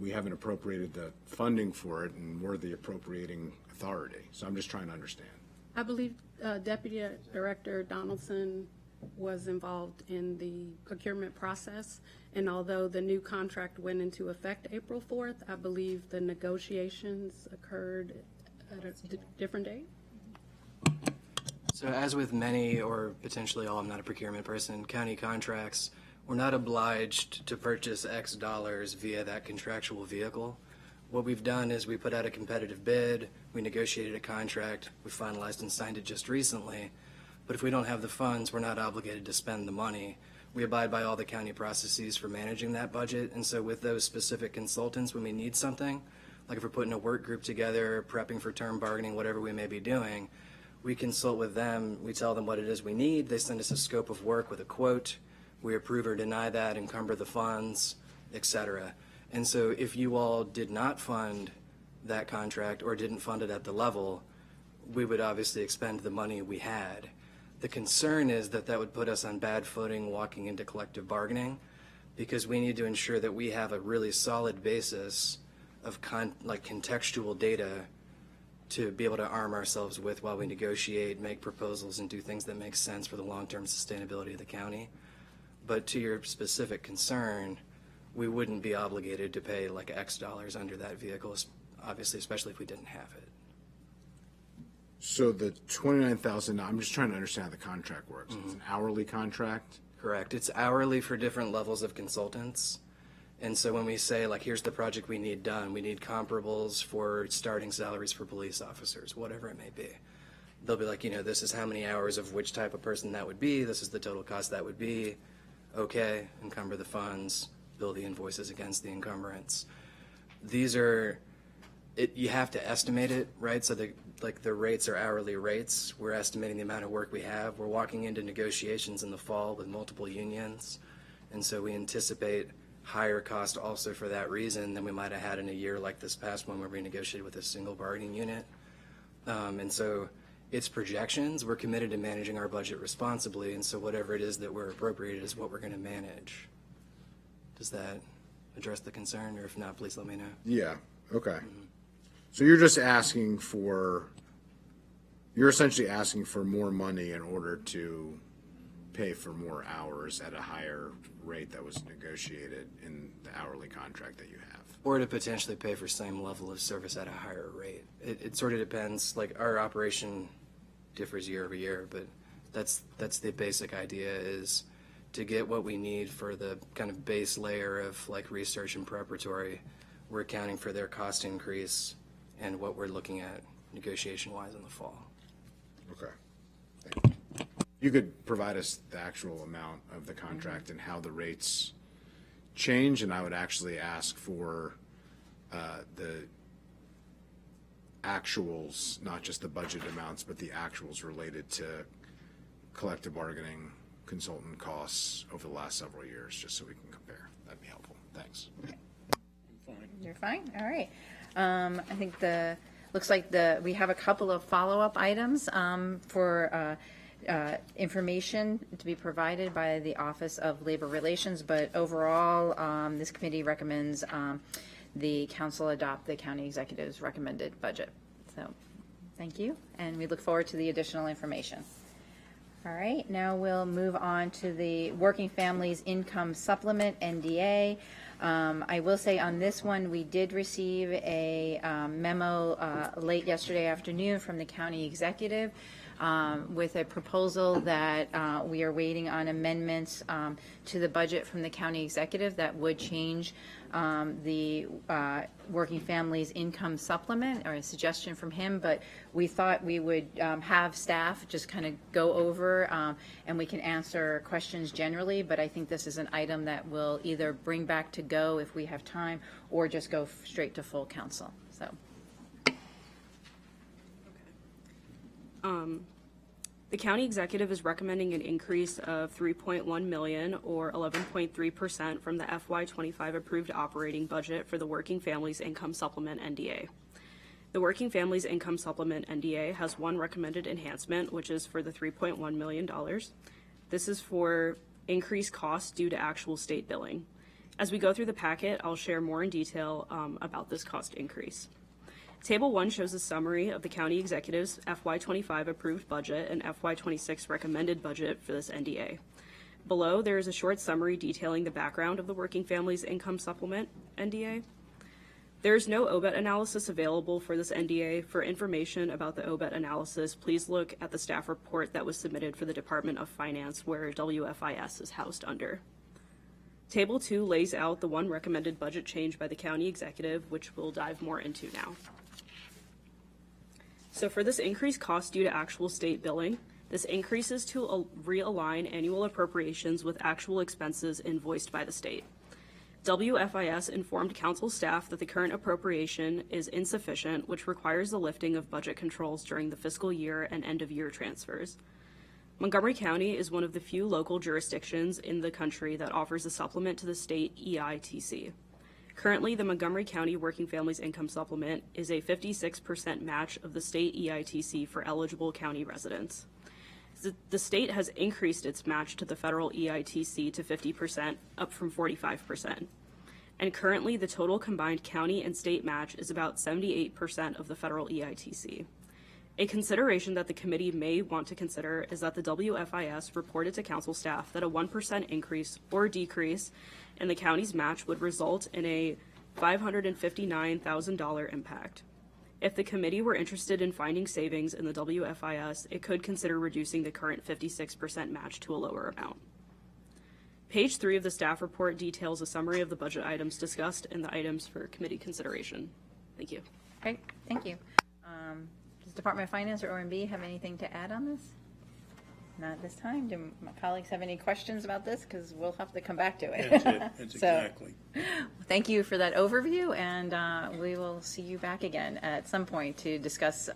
we haven't appropriated the funding for it, and we're the appropriating authority. So I'm just trying to understand. I believe Deputy Director Donaldson was involved in the procurement process, and although the new contract went into effect April 4th, I believe the negotiations occurred at a different date. So as with many, or potentially all, I'm not a procurement person, county contracts, we're not obliged to purchase X dollars via that contractual vehicle. What we've done is we put out a competitive bid, we negotiated a contract, we finalized and signed it just recently. But if we don't have the funds, we're not obligated to spend the money. We abide by all the county processes for managing that budget. And so with those specific consultants, when we need something, like if we're putting a work group together, prepping for term bargaining, whatever we may be doing, we consult with them, we tell them what it is we need, they send us a scope of work with a quote, we approve or deny that, encumber the funds, et cetera. And so if you all did not fund that contract or didn't fund it at the level, we would obviously expend the money we had. The concern is that that would put us on bad footing walking into collective bargaining, because we need to ensure that we have a really solid basis of contextual data to be able to arm ourselves with while we negotiate, make proposals, and do things that make sense for the long-term sustainability of the county. But to your specific concern, we wouldn't be obligated to pay like X dollars under that vehicle, obviously, especially if we didn't have it. So the 29,000, I'm just trying to understand how the contract works. It's an hourly contract? Correct. It's hourly for different levels of consultants. And so when we say, like, here's the project we need done, we need comparables for starting salaries for police officers, whatever it may be. They'll be like, this is how many hours of which type of person that would be, this is the total cost that would be. Okay, encumber the funds, bill the invoices against the encumbrance. These are, you have to estimate it, right? So the rates are hourly rates. We're estimating the amount of work we have. We're walking into negotiations in the fall with multiple unions. And so we anticipate higher cost also for that reason than we might have had in a year like this past one where we negotiated with a single bargaining unit. And so it's projections. We're committed to managing our budget responsibly. And so whatever it is that we're appropriated is what we're going to manage. Does that address the concern? Or if not, please let me know. Yeah, okay. So you're just asking for, you're essentially asking for more money in order to pay for more hours at a higher rate that was negotiated in the hourly contract that you have. Or to potentially pay for same level of service at a higher rate. It sort of depends, like our operation differs year over year, but that's the basic idea, is to get what we need for the kind of base layer of like research and preparatory. We're accounting for their cost increase and what we're looking at negotiation-wise in the fall. Okay. Thank you. You could provide us the actual amount of the contract and how the rates change, and I would actually ask for the actuals, not just the budget amounts, but the actuals related to collective bargaining consultant costs over the last several years, just so we can compare. That'd be helpful. Thanks. You're fine? All right. I think looks like we have a couple of follow-up items for information to be provided by the Office of Labor Relations, but overall, this committee recommends the council adopt the county executive's recommended budget. So, thank you, and we look forward to the additional information. All right, now we'll move on to the Working Families Income Supplement, NDA. I will say on this one, we did receive a memo late yesterday afternoon from the county executive with a proposal that we are waiting on amendments to the budget from the county executive that would change the Working Families Income Supplement, or a suggestion from him, but we thought we would have staff just kind of go over and we can answer questions generally, but I think this is an item that will either bring back to go if we have time or just go straight to full council. So. The county executive is recommending an increase of $3.1 million or 11.3% from the FY25 approved operating budget for the Working Families Income Supplement NDA. The Working Families Income Supplement NDA has one recommended enhancement, which is for the $3.1 million. This is for increased costs due to actual state billing. As we go through the packet, I'll share more in detail about this cost increase. Table 1 shows a summary of the county executive's FY25 approved budget and FY26 recommended budget for this NDA. Below, there is a short summary detailing the background of the Working Families Income Supplement NDA. There is no OBET analysis available for this NDA. For information about the OBET analysis, please look at the staff report that was submitted for the Department of Finance, where WFIS is housed under. Table 2 lays out the one recommended budget change by the county executive, which we'll dive more into now. So for this increased cost due to actual state billing, this increases to realign annual appropriations with actual expenses invoiced by the state. WFIS informed council staff that the current appropriation is insufficient, which requires the lifting of budget controls during the fiscal year and end-of-year transfers. Montgomery County is one of the few local jurisdictions in the country that offers a supplement to the state EITC. Currently, the Montgomery County Working Families Income Supplement is a 56% match of the state EITC for eligible county residents. The state has increased its match to the federal EITC to 50%, up from 45%. And currently, the total combined county and state match is about 78% of the federal EITC. A consideration that the committee may want to consider is that the WFIS reported to council staff that a 1% increase or decrease in the county's match would result in a $559,000 impact. If the committee were interested in finding savings in the WFIS, it could consider reducing the current 56% match to a lower amount. Page 3 of the staff report details a summary of the budget items discussed and the items for committee consideration. Thank you. Great, thank you. Does Department of Finance or O&B have anything to add on this? Not this time. Do my colleagues have any questions about this? Because we'll have to come back to it. That's it. That's So, exactly. thank you for that overview, and we will see you back again at some point to discuss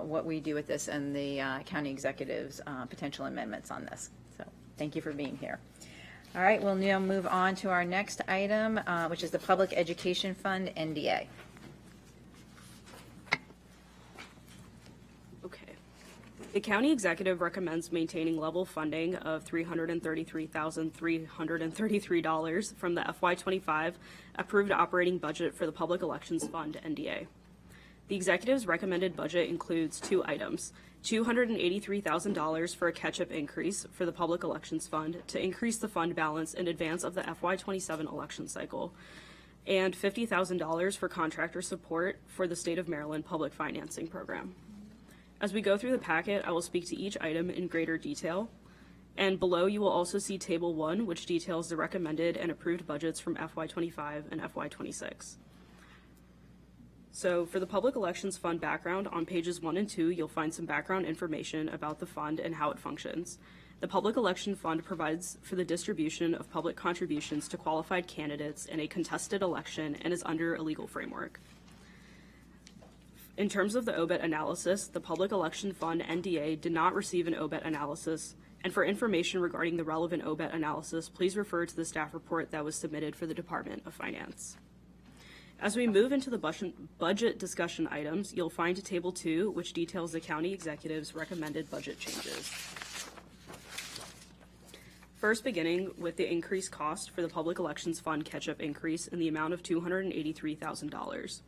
what we do with this and the county executive's potential amendments on this. So thank you for being here. All right, we'll now move on to our next item, which is the Public Education Fund, NDA. Okay. The county executive recommends maintaining level funding of $333,333 from the FY25 approved operating budget for the Public Elections Fund, NDA. The executive's recommended budget includes two items: $283,000 for a catch-up increase for the Public Elections Fund to increase the fund balance in advance of the FY27 election cycle, and $50,000 for contractor support for the State of Maryland Public Financing Program. As we go through the packet, I will speak to each item in greater detail, and below you will also see Table 1, which details the recommended and approved budgets from FY25 and FY26. So for the Public Elections Fund background, on pages 1 and 2, you'll find some background information about the fund and how it functions. The Public Election Fund provides for the distribution of public contributions to qualified candidates in a contested election and is under a legal framework. In terms of the OBET analysis, the Public Election Fund, NDA, did not receive an OBET analysis, and for information regarding the relevant OBET analysis, please refer to the staff report that was submitted for the Department of Finance. As we move into the budget discussion items, you'll find Table 2, which details the county executive's recommended budget changes. First, beginning with the increased cost for the Public Elections Fund catch-up increase in the amount of $283,000.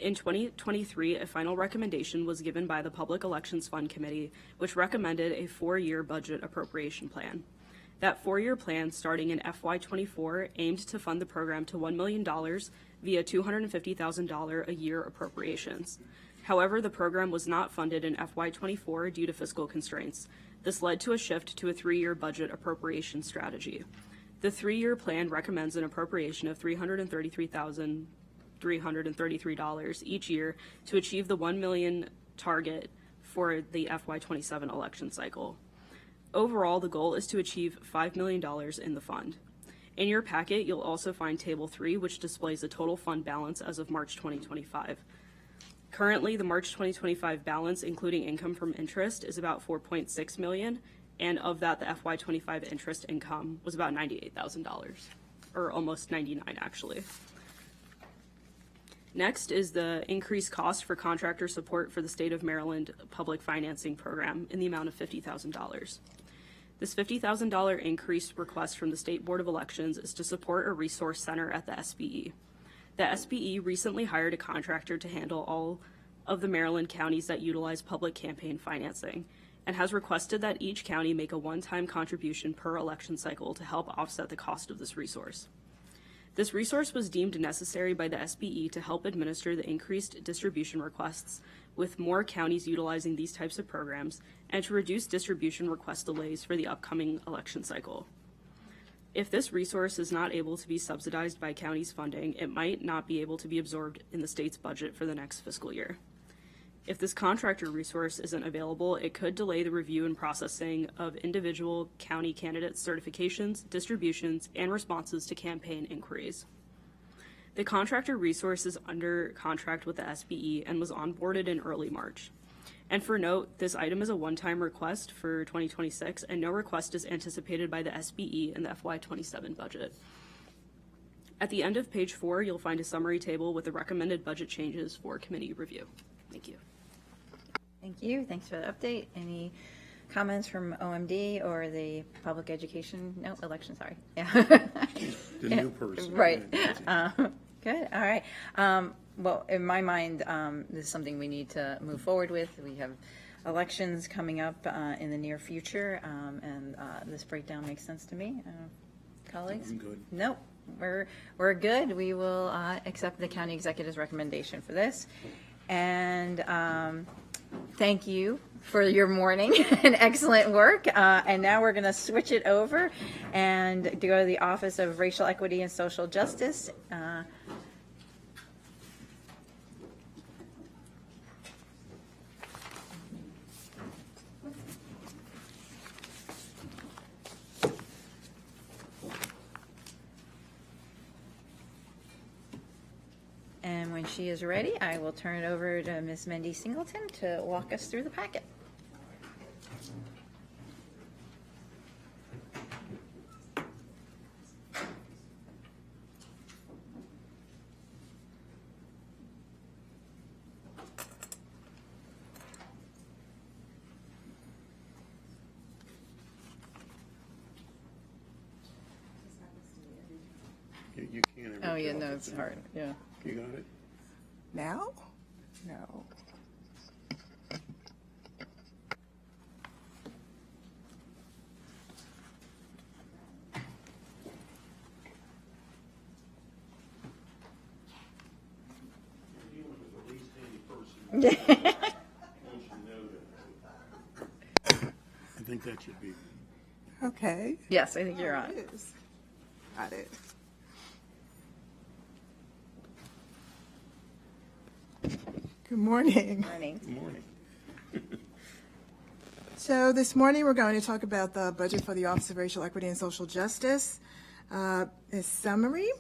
In 2023, a final recommendation was given by the Public Elections Fund Committee, which recommended a 4-year budget appropriation plan. That 4-year plan, starting in FY24, aimed to fund the program to $1 million via $250,000 a year appropriations. However, the program was not funded in FY24 due to fiscal constraints. This led to a shift to a 3-year budget appropriation strategy. The 3-year plan recommends an appropriation of $333,333 each year to achieve the $1 million target for the FY27 election cycle. Overall, the goal is to achieve $5 million in the fund. In your packet, you'll also find Table 3, which displays the total fund balance as of March 2025. Currently, the March 2025 balance, including income from interest, is about $4.6 million, and of that, the FY25 interest income was about $98,000, or almost $99,000 actually. Next is the increased cost for contractor support for the State of Maryland Public Financing Program in the amount of $50,000. This $50,000 increased request from the State Board of Elections is to support a resource center at the SBE. The SBE recently hired a contractor to handle all of the Maryland counties that utilize public campaign financing, and has requested that each county make a one-time contribution per election cycle to help offset the cost of this resource. This resource was deemed necessary by the SBE to help administer the increased distribution requests, with more counties utilizing these types of programs, and to reduce distribution request delays for the upcoming election cycle. If this resource is not able to be subsidized by counties' funding, it might not be able to be absorbed in the state's budget for the next fiscal year. If this contractor resource isn't available, it could delay the review and processing of individual county candidate certifications, distributions, and responses to campaign inquiries. The contractor resource is under contract with the SBE and was onboarded in early March. And for note, this item is a one-time request for 2026, and no request is anticipated by the SBE in the FY27 budget. At the end of page 4, you'll find a summary table with the recommended budget changes for committee review. Thank you. Thank you. Thanks for the update. Any comments from OMD or the public education? No, election, sorry. Yeah. The new person. Right. Good. All right. Well, in my mind, this is something we need to move forward with. We have elections coming up in the near future, and this breakdown makes sense to me. Colleagues? I'm good. Nope. We're good. We will accept the county executive's recommendation for this. And thank you for your morning and excellent work. And now we're going to switch it over and to go to the Office of Racial Equity and Social Justice. And when she is ready, I will turn it over to Ms. Mindy Singleton to walk us through the packet. You can't ever Oh, yeah, tell no, if it's hard, yeah. You got it? Now? No. I think that should be. Okay. Yes, I think you're on. It is. Got it. Good morning. Morning. Good morning. So this morning, we're going to talk about the budget for the Office of Racial Equity and Social Justice. A summary.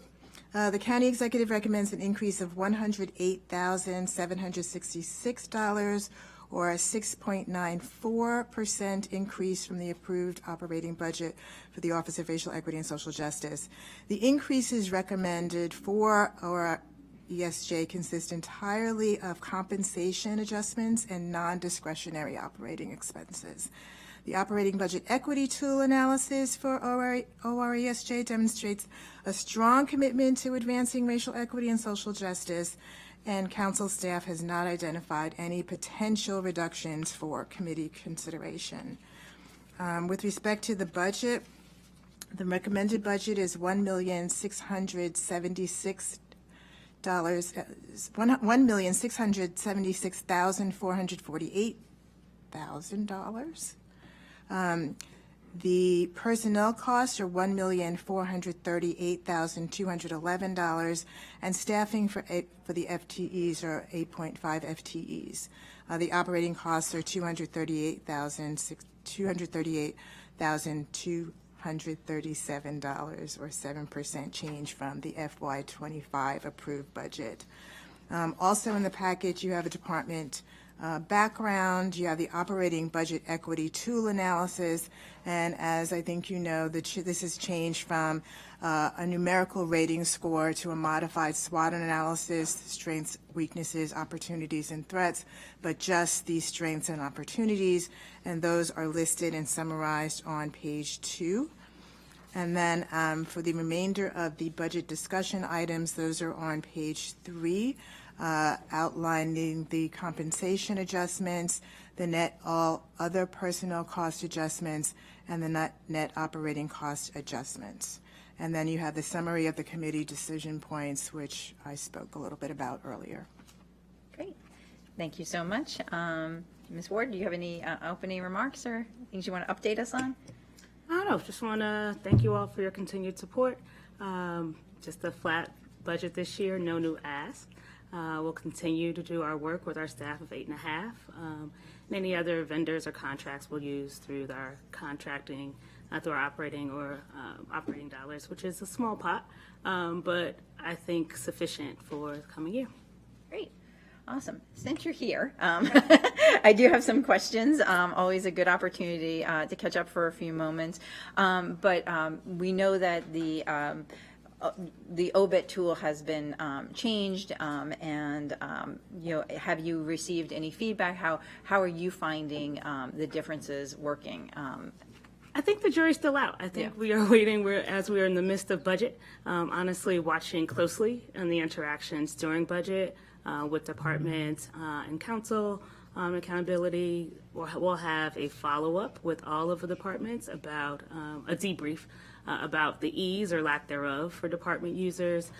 The county executive recommends an increase of $108,766, or a 6.94% increase from the approved operating budget for the Office of Racial Equity and Social Justice. The increases recommended for our ESJ consist entirely of compensation adjustments and non-discretionary operating expenses. The operating budget equity tool analysis for ORESJ demonstrates a strong commitment to advancing racial equity and social justice, and council staff has not identified any potential reductions for committee consideration. With respect to the budget, the recommended budget is $1,676,448,000. The personnel costs are $1,438,211, and staffing for the FTEs are 8.5 FTEs. The operating costs are $238,237, or 7% change from the FY25 approved budget. Also in the package, you have a department background, you have the operating budget equity tool analysis, and as I think you know, this has changed from a numerical rating score to a modified SWOT analysis, strengths, weaknesses, opportunities, and threats, but just these strengths and opportunities, and those are listed and summarized on page 2. And then for the remainder of the budget discussion items, those are on page 3. Outlining the compensation adjustments, the net all other personnel cost adjustments, and the net operating cost adjustments. And then you have the summary of the committee decision points, which I spoke a little bit about earlier. Great. Thank you so much. Ms. Ward, do you have any opening remarks or things you want to update us on? I don't know. Just want to thank you all for your continued support. Just a flat budget this year, no new ask. We'll continue to do our work with our staff of 8.5. And any other vendors or contracts we'll use through our contracting, through our operating or operating dollars, which is a small pot, but I think sufficient for the coming year. Great. Awesome. Since you're here, I do have some questions. Always a good opportunity to catch up for a few moments. But we know that the the OBIT tool has been changed, and, have you received any feedback? How are you finding the differences working? I think the jury's still out. I think we are waiting. As we are in the midst of budget, honestly watching closely on the interactions during budget with departments and council. Accountability. We'll have a follow-up with all of the departments about a debrief about the ease or lack thereof for department users.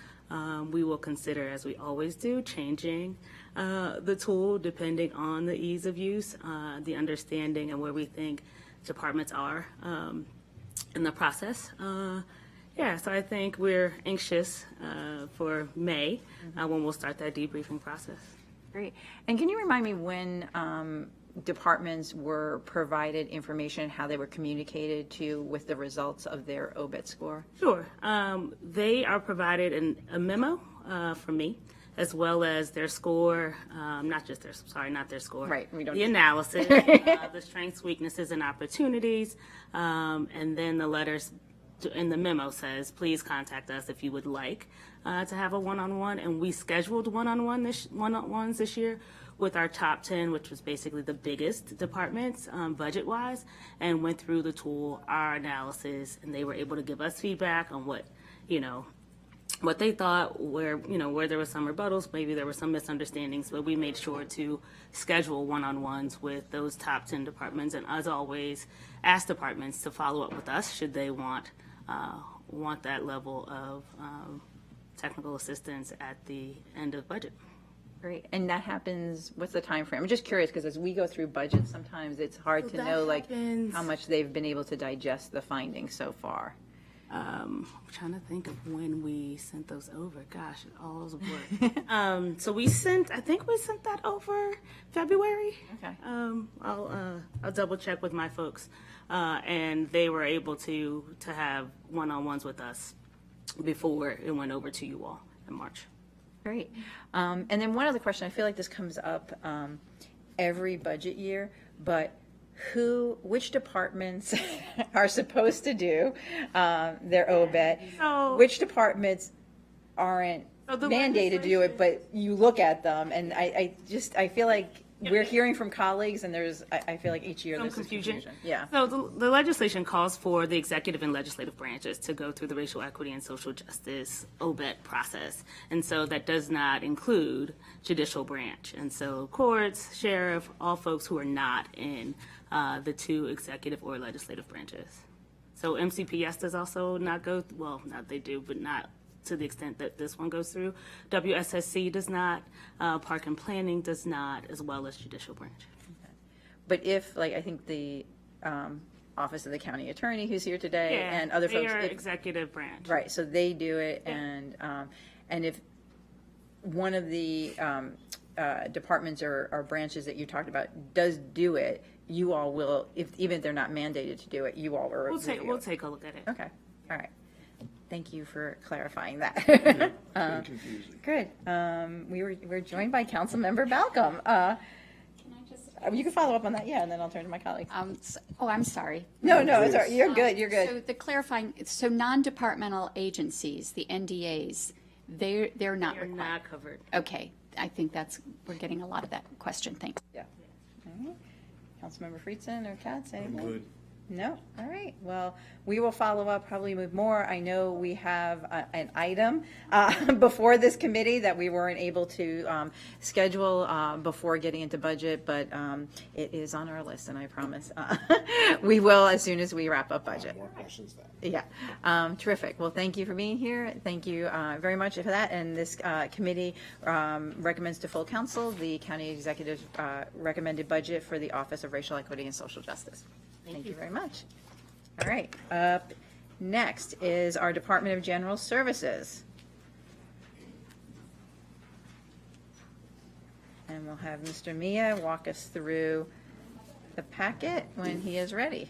We will consider, as we always do, changing the tool depending on the ease of use, the understanding, and where we think departments are in the process. So I think we're anxious for May when we'll start that debriefing process. Great. And can you remind me when departments were provided information, how they were communicated to with the results of their OBIT score? Sure. They are provided a memo from me, as well as their score, not their score. Right. We don't the analysis, the strengths, weaknesses, and opportunities, and then the letters in the memo says, please contact us if you would like to have a one-on-one. And we scheduled one-on-ones this year with our top 10, which was basically the biggest departments budget-wise, and went through the tool, our analysis, and they were able to give us feedback on what they thought, where there was some rebuttals, maybe there were some misunderstandings, but we made sure to schedule one-on-ones with those top 10 departments, and as always, ask departments to follow up with us should they want that level of technical assistance at the end of budget. Great. And that happens, what's the time frame? I'm just curious, because as we go through budgets, sometimes it's hard to know how much they've been able to digest the findings so far. I'm trying to think of when we sent those over. Gosh, it all is a blur. So I think we sent that over February. Okay. I'll double check with my folks. And they were able to have one-on-ones with us before it went over to you all in March. Great. And then one other question, I feel like this comes up every budget year, but which departments are supposed to do their OBIT? Which departments aren't mandated to do it, but you look at them, and I feel like we're hearing from colleagues, and I feel like each year there's confusion. Yeah. So the legislation calls for the executive and legislative branches to go through the racial equity and social justice OBIT process. And so that does not include judicial branch. And so courts, sheriff, all folks who are not in the two executive or legislative branches. So MCPS does also not go, they do, but not to the extent that this one goes through. WSSC does not, Park and Planning does not, as well as Judicial Branch. Okay. But if, I think the Office of the County Attorney who's here today and other folks. They are executive branch. Right, so they do it, and if one of the departments or branches that you talked about does do it, you all will, even if they're not mandated to do it, you all are. We'll take a look at it. Okay, all right. Thank you for clarifying that. Confusing. Good. We're joined by Councilmember Balcom. You can follow up on that, and then I'll turn to my colleagues. I'm sorry. No, it's all right. You're good. So the clarifying, non-departmental agencies, the NDAs, they're not required. Not covered. Okay, I think we're getting a lot of that question. Thanks. Yeah. All right. Councilmember Friedson or Katz, anything? Good. No? All right. Well, we will follow up probably with more. I know we have an item before this committee that we weren't able to schedule before getting into budget, but it is on our list, and I promise we will as soon as we wrap up budget. More questions then. Yeah. Terrific. Well, thank you for being here. Thank you very much for that. And this committee recommends to full council the county executive recommended budget for the Office of Racial Equity and Social Justice. Thank you very much. All right. Up next is our Department of General Services. And we'll have Mr. Mia walk us through the packet when he is ready.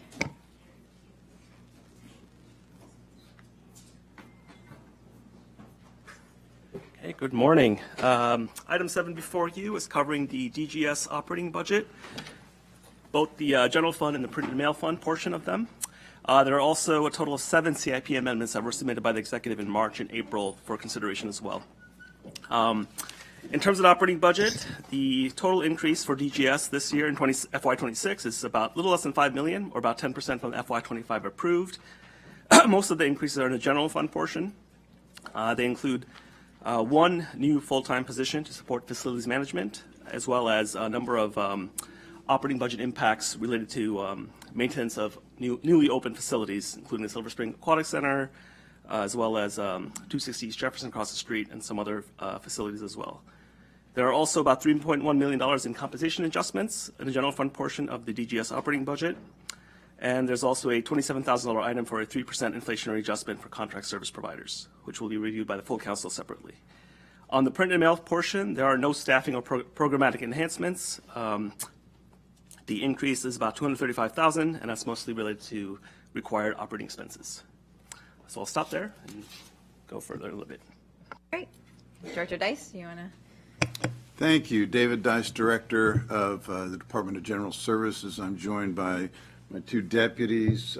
Okay, good morning. Item 7 before you is covering the DGS operating budget, both the general fund and the printed mail fund portion of them. There are also a total of 7 CIP amendments that were submitted by the executive in March and April for consideration as well. In terms of the operating budget, the total increase for DGS this year in FY26 is about a little less than $5 million, or about 10% from the FY25 approved. Most of the increases are in the general fund portion. They include 1 new full-time position to support facilities management, as well as a number of operating budget impacts related to maintenance of newly opened facilities, including the Silver Spring Aquatic Center, as well as 260 East Jefferson across the street, and some other facilities as well. There are also about $3.1 million in compensation adjustments in the general fund portion of the DGS operating budget. And there's also a $27,000 item for a 3% inflationary adjustment for contract service providers, which will be reviewed by the full council separately. On the print and mail portion, there are no staffing or programmatic enhancements. The increase is about $235,000, and that's mostly related to required operating expenses. So I'll stop there and go further a little bit. Great. Director Dice, you want to? Thank you. David Dice, Director of the Department of General Services. I'm joined by my 2 deputies,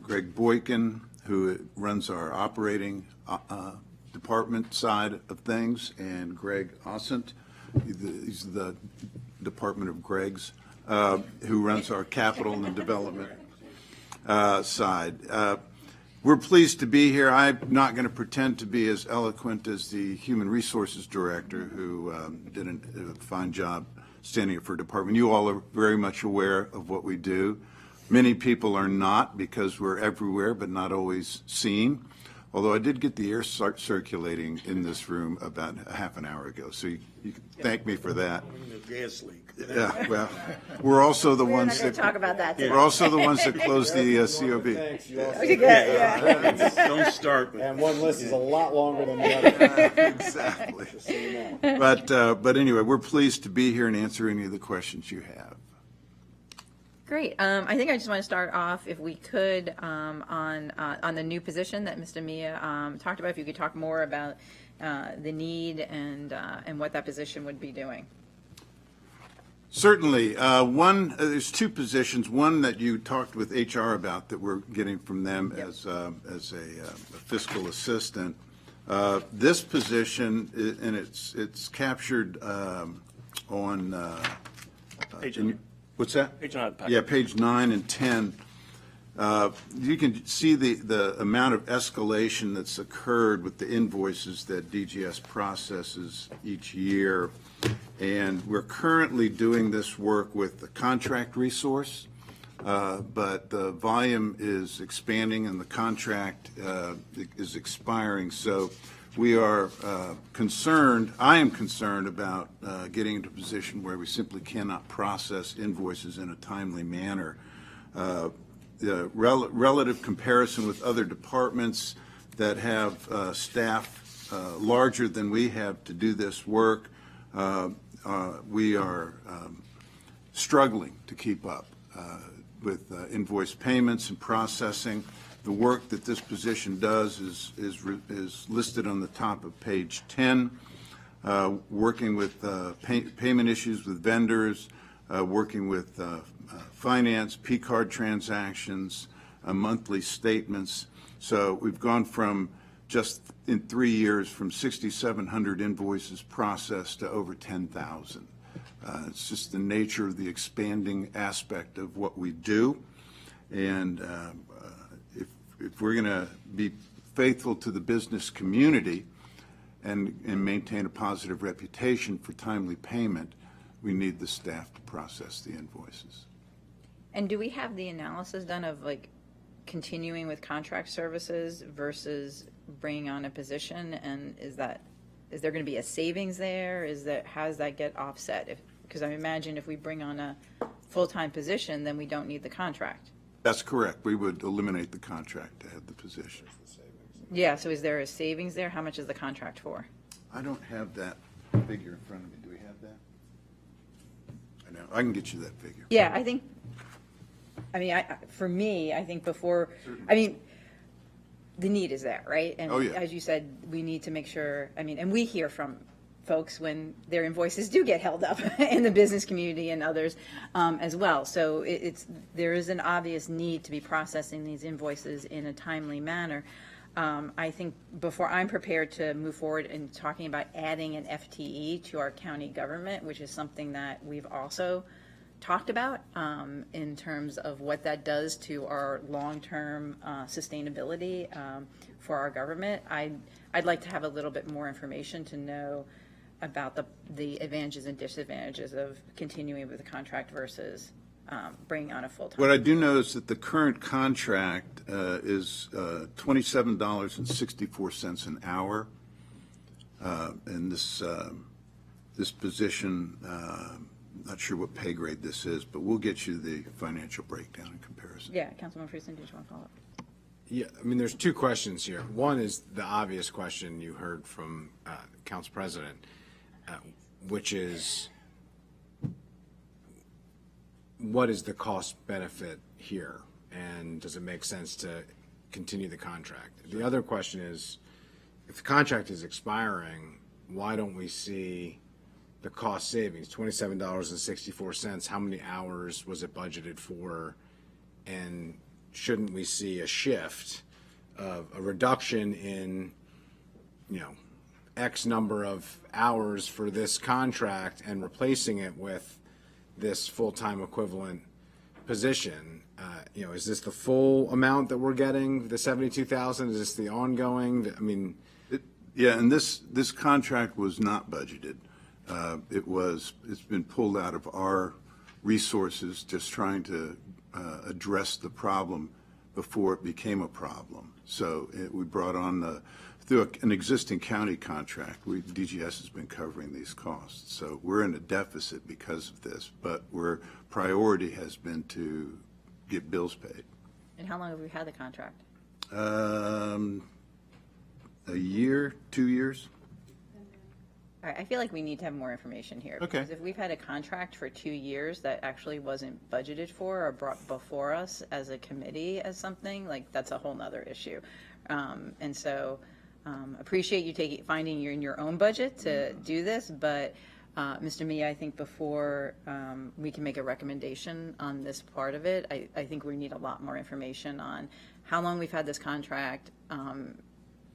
Greg Boykin, who runs our operating department side of things, and Greg Ossent. He's the Department of Greg's, who runs our capital and development side. We're pleased to be here. I'm not going to pretend to be as eloquent as the Human Resources Director, who did a fine job standing up for a department. You all are very much aware of what we do. Many people are not, because we're everywhere but not always seen. Although I did get the air circulating in this room about a half an hour ago, so you can thank me for that. Gas leak. Yeah, well, we're also the ones We're not going that to talk about that today. we're also the ones that closed the COB. Okay, good, yeah. Don't start with. And one list is a lot longer than the other. Exactly. But anyway, we're pleased to be here and answer any of the questions you have. Great. I think I just want to start off, if we could, on the new position that Mr. Mia talked about. If you could talk more about the need and what that position would be doing. Certainly. There's 2 positions. One that you talked with HR about that we're getting from them as a fiscal assistant. This position, and it's captured on Page what's that? Page 9 of the packet. Yeah, page 9 and 10. You can see the amount of escalation that's occurred with the invoices that DGS processes each year. And we're currently doing this work with the contract resource, but the volume is expanding and the contract is expiring. So we are concerned, I am concerned about getting into a position where we simply cannot process invoices in a timely manner. The relative comparison with other departments that have staff larger than we have to do this work, we are struggling to keep up with invoice payments and processing. The work that this position does is listed on the top of page 10, working with payment issues with vendors, working with finance, P-card transactions, monthly statements. So we've gone from just in 3 years from 6,700 invoices processed to over 10,000. It's just the nature of the expanding aspect of what we do. And if we're going to be faithful to the business community and maintain a positive reputation for timely payment, we need the staff to process the invoices. And do we have the analysis done of like continuing with contract services versus bringing on a position? And is there going to be a savings there? How does that get offset? Because I imagine if we bring on a full-time position, then we don't need the contract. That's correct. We would eliminate the contract to have the position. Yeah, so is there a savings there? How much is the contract for? I don't have that figure in front of me. Do we have that? I know. I can get you that figure. Yeah, I think, for me, I think before, the need is there, right? And Oh, yeah. as you said, we need to make sure, and we hear from folks when their invoices do get held up in the business community and others as well. So there is an obvious need to be processing these invoices in a timely manner. I think before I'm prepared to move forward in talking about adding an FTE to our county government, which is something that we've also talked about in terms of what that does to our long-term sustainability for our government, I'd like to have a little bit more information to know about the advantages and disadvantages of continuing with the contract versus bringing on a full-time. What I do know is that the current contract is $27.64 an hour, and this position, not sure what pay grade this is, but we'll get you the financial breakdown in comparison. Yeah, Councilman Friesen, did you want to follow up? Yeah, I mean, there's two questions here. One is the obvious question you heard from Council President, which is, what is the cost benefit here? And does it make sense to continue the contract? The other question is, if the contract is expiring, why don't we see the cost savings? $27.64, how many hours was it budgeted for? And shouldn't we see a shift of a reduction in, X number of hours for this contract and replacing it with this full-time equivalent position? Is this the full amount that we're getting, the $72,000? Is this the ongoing? I mean, yeah, and this contract was not budgeted. It's been pulled out of our resources, just trying to address the problem before it became a problem. So we brought on through an existing county contract. DGS has been covering these costs. So we're in a deficit because of this, but priority has been to get bills paid. And how long have we had the contract? A year, 2 years. All right, I feel like we need to have more information here. Okay. Because if we've had a contract for 2 years that actually wasn't budgeted for or brought before us as a committee as something, like that's a whole nother issue. And so appreciate you finding in your own budget to do this, but Mr. Mee, I think before we can make a recommendation on this part of it, I think we need a lot more information on how long we've had this contract,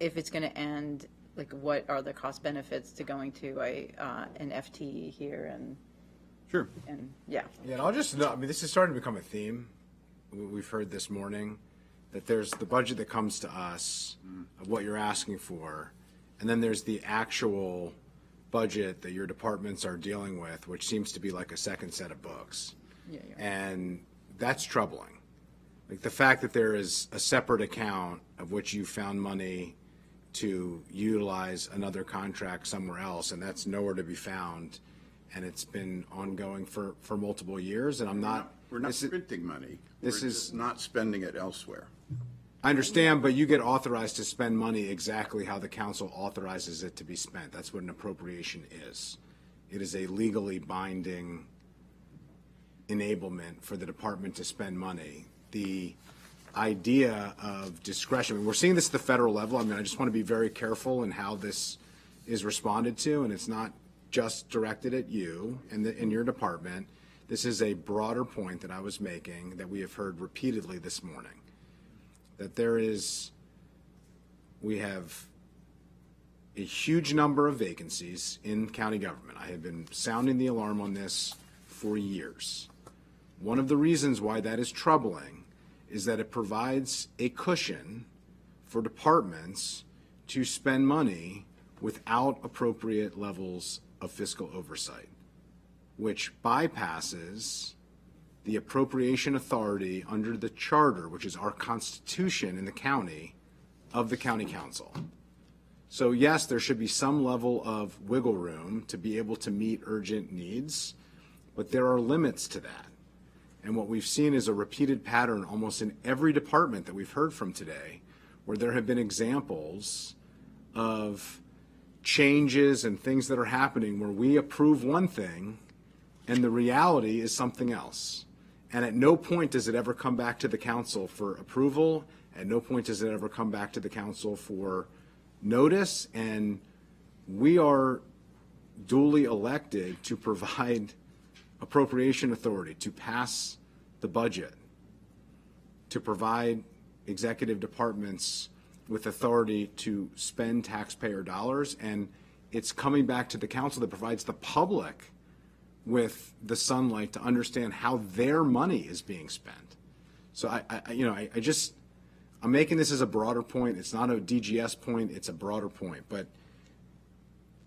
if it's going to end, like what are the cost benefits to going to an FTE here and Sure. and yeah. Yeah, and I'll just know, I mean, this is starting to become a theme. We've heard this morning that there's the budget that comes to us of what you're asking for, and then there's the actual budget that your departments are dealing with, which seems to be like a second set of books. Yeah. And that's troubling. Like the fact that there is a separate account of which you found money to utilize another contract somewhere else, and that's nowhere to be found, and it's been ongoing for multiple years, and We're not printing money. This We're is just not spending it elsewhere. I understand, but you get authorized to spend money exactly how the council authorizes it to be spent. That's what an appropriation is. It is a legally binding enablement for the department to spend money. The idea of discretion, I mean, we're seeing this at the federal level. I mean, I just want to be very careful in how this is responded to, and it's not just directed at you and in your department. This is a broader point that I was making that we have heard repeatedly this morning, that we have a huge number of vacancies in county government. I have been sounding the alarm on this for years. One of the reasons why that is troubling is that it provides a cushion for departments to spend money without appropriate levels of fiscal oversight, which bypasses the appropriation authority under the charter, which is our constitution in the county, of the county council. So yes, there should be some level of wiggle room to be able to meet urgent needs, but there are limits to that. And what we've seen is a repeated pattern almost in every department that we've heard from today, where there have been examples of changes and things that are happening where we approve one thing and the reality is something else. And at no point does it ever come back to the council for approval. At no point does it ever come back to the council for notice. And we are duly elected to provide appropriation authority, to pass the budget, to provide executive departments with authority to spend taxpayer dollars, and it's coming back to the council that provides the public with the sunlight to understand how their money is being spent. So I'm making this as a broader point. It's not a DGS point, it's a broader point. But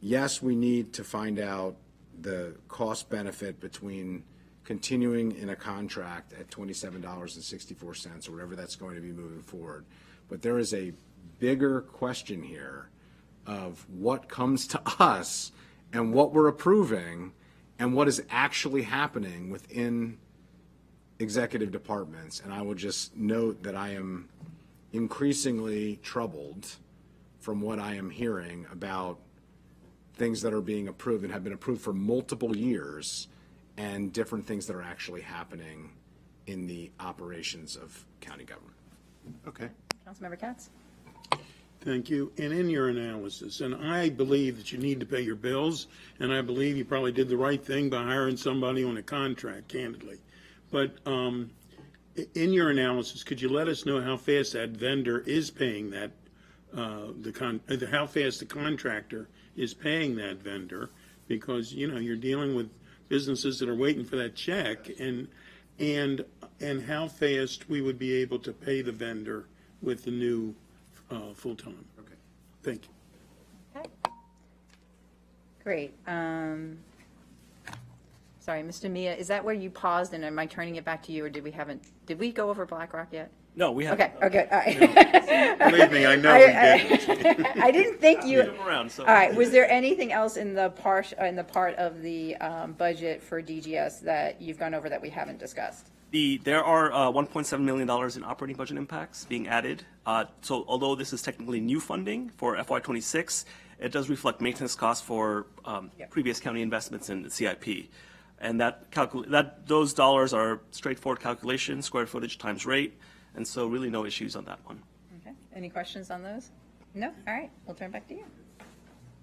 yes, we need to find out the cost benefit between continuing in a contract at $27.64 or whatever that's going to be moving forward. But there is a bigger question here of what comes to us and what we're approving and what is actually happening within executive departments. And I will just note that I am increasingly troubled from what I am hearing about things that are being approved and have been approved for multiple years, and different things that are actually happening in the operations of county government. Okay. Councilmember Katz? Thank you. And in your analysis, and I believe that you need to pay your bills, and I believe you probably did the right thing by hiring somebody on a contract, candidly. But in your analysis, could you let us know how fast that vendor is paying that, how fast the contractor is paying that vendor? Because, you're dealing with businesses that are waiting for that check, and how fast we would be able to pay the vendor with the new full-time. Okay. Thank you. Okay. Great. Sorry, Mr. Mia, is that where you paused, and am I turning it back to you, or did we go over BlackRock yet? No, we haven't. Okay, all right. Believe me, I know we didn't. I didn't think you. Move around, so. All right, was there anything else in the part of the budget for DGS that you've gone over that we haven't discussed? There are $1.7 million in operating budget impacts being added. So although this is technically new funding for FY26, it does reflect maintenance costs for previous county investments in the CIP. And those dollars are straightforward calculation, square footage times rate, and so really no issues on that one. Okay, any questions on those? No? All right, we'll turn back to you.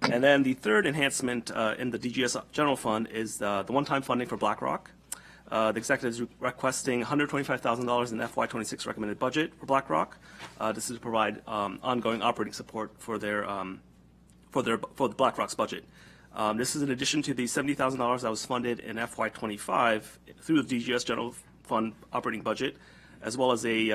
And then the third enhancement in the DGS general fund is the one-time funding for BlackRock. The executive is requesting $125,000 in FY26 recommended budget for BlackRock. This is to provide ongoing operating support for the BlackRock's budget. This is in addition to the $70,000 that was funded in FY25 through the DGS general fund operating budget, as well as a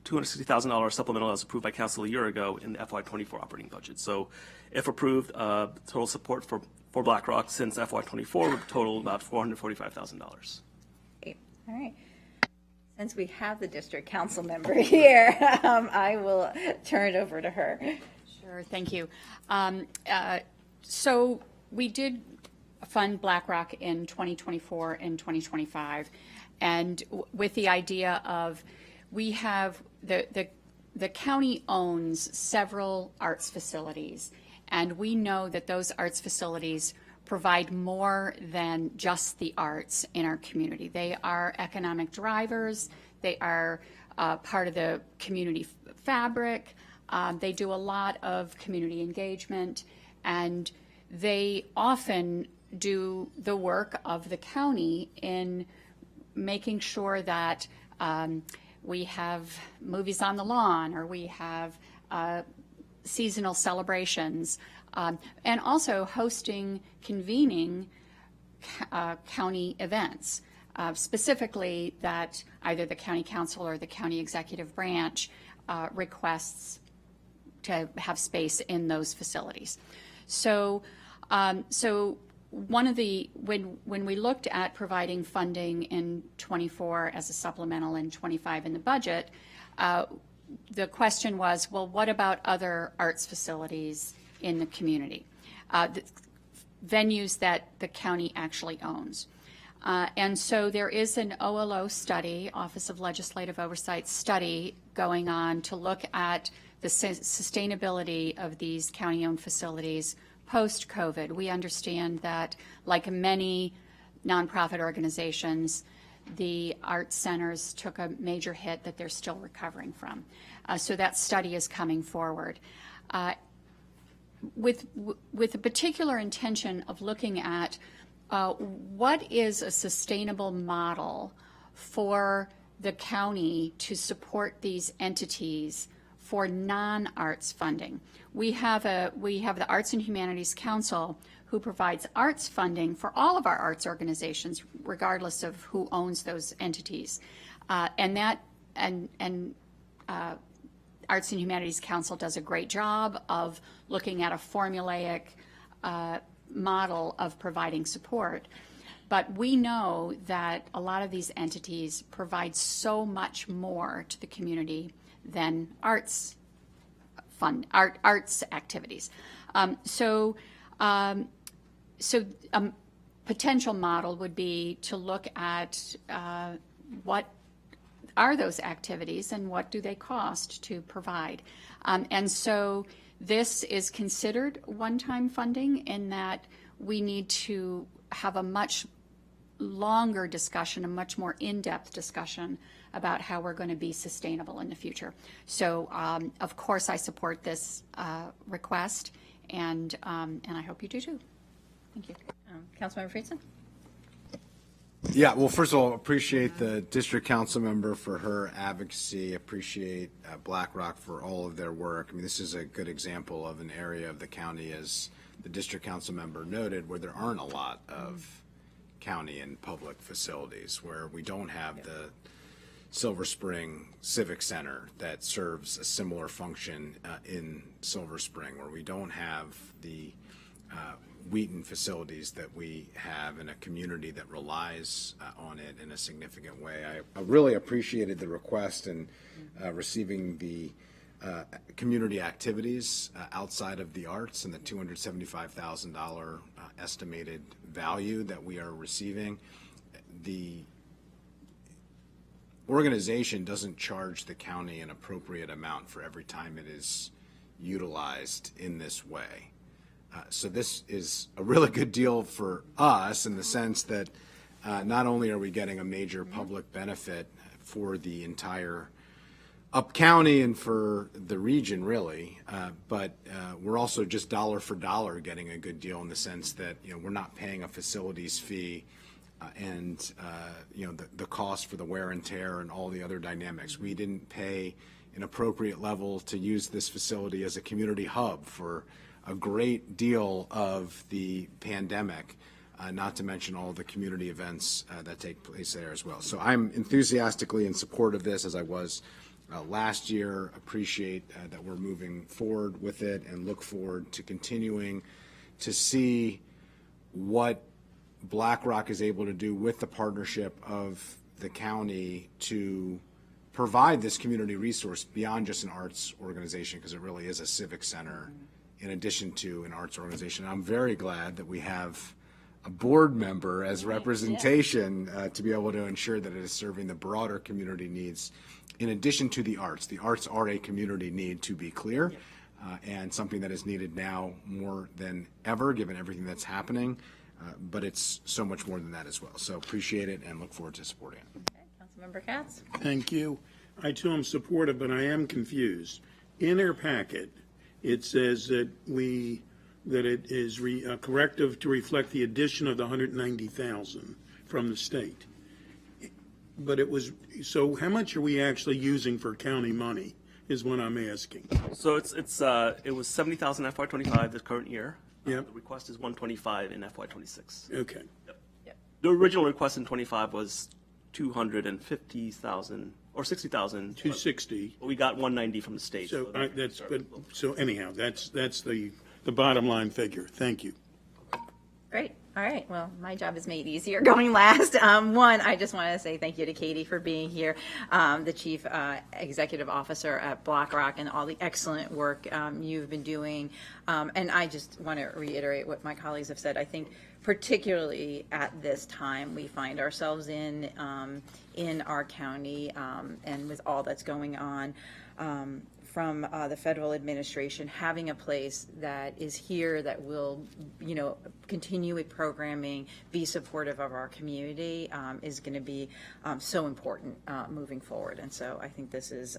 $260,000 supplemental that was approved by council a year ago in the FY24 operating budget. So if approved, total support for BlackRock since FY24 would total about $445,000. All right. Since we have the district council member here, I will turn it over to her. Sure, thank you. So we did fund BlackRock in 2024 and 2025, and with the idea of we have the county owns several arts facilities, and we know that those arts facilities provide more than just the arts in our community. They are economic drivers. They are part of the community fabric. They do a lot of community engagement, and they often do the work of the county in making sure that we have movies on the lawn, or we have seasonal celebrations, and also convening county events, specifically that either the county council or the county executive branch requests to have space in those facilities. So one of the, when we looked at providing funding in 24 as a supplemental and 25 in the budget, the question was, well, what about other arts facilities in the community, the venues that the county actually owns? And so there is an OLO study, Office of Legislative Oversight study, going on to look at the sustainability of these county-owned facilities post-COVID. We understand that, like many nonprofit organizations, the arts centers took a major hit that they're still recovering from. So that study is coming forward. with a particular intention of looking at what is a sustainable model for the county to support these entities for non-arts funding. We have the Arts and Humanities Council, who provides arts funding for all of our arts organizations, regardless of who owns those entities. Arts and Humanities Council does a great job of looking at a formulaic model of providing support. But we know that a lot of these entities provide so much more to the community than arts activities. So a potential model would be to look at what are those activities and what do they cost to provide. And so this is considered one-time funding in that we need to have a much longer discussion, a much more in-depth discussion about how we're going to be sustainable in the future. So, of course, I support this request, and I hope you do too. Thank you. Councilmember Friedson? Yeah, well, first of all, appreciate the district council member for her advocacy. Appreciate BlackRock for all of their work. I mean, this is a good example of an area of the county, as the district council member noted, where there aren't a lot of county and public facilities, where we don't have the Silver Spring Civic Center that serves a similar function in Silver Spring, where we don't have the Wheaton facilities that we have in a community that relies on it in a significant way. I really appreciated the request and receiving the community activities outside of the arts and the $275,000 estimated value that we are receiving. The organization doesn't charge the county an appropriate amount for every time it is utilized in this way. So this is a really good deal for us in the sense that not only are we getting a major public benefit for the entire Up County and for the region, really, but we're also just dollar for dollar getting a good deal in the sense that, you know, we're not paying a facilities fee and you know, the cost for the wear and tear and all the other dynamics. We didn't pay an appropriate level to use this facility as a community hub for a great deal of the pandemic, not to mention all the community events that take place there as well. So I'm enthusiastically in support of this, as I was last year. Appreciate that we're moving forward with it and look forward to continuing to see what BlackRock is able to do with the partnership of the county to provide this community resource beyond just an arts organization, because it really is a civic center in addition to an arts organization. I'm very glad that we have a board member as representation to be able to ensure that it is serving the broader community needs in addition to the arts. The arts are a community need, to be clear, and something that is needed now more than ever given everything that's happening, but it's so much more than that as well. So appreciate it and look forward to supporting it. Okay. Councilmember Katz? Thank you. I too am supportive, but I am confused. In our packet, it says that it is a corrective to reflect the addition of the 190,000 from the state. But it was, so how much are we actually using for county money is what I'm asking. So it was 70,000 FY25 this current year. Yep. The request is 125 in FY26. Okay. The original request in 25 was 250,000 or 60,000. 260. But we got 190 from the state. So so anyhow, that's the bottom line figure. Thank you. Great. All right. Well, my job is made easier going last. One, I just want to say thank you to Katie for being here, the Chief Executive Officer at BlackRock, and all the excellent work you've been doing. And I just want to reiterate what my colleagues have said. I think particularly at this time we find ourselves in our county and with all that's going on, from the federal administration, having a place that is here that will, continue with programming, be supportive of our community, is going to be so important moving forward. And so I think this is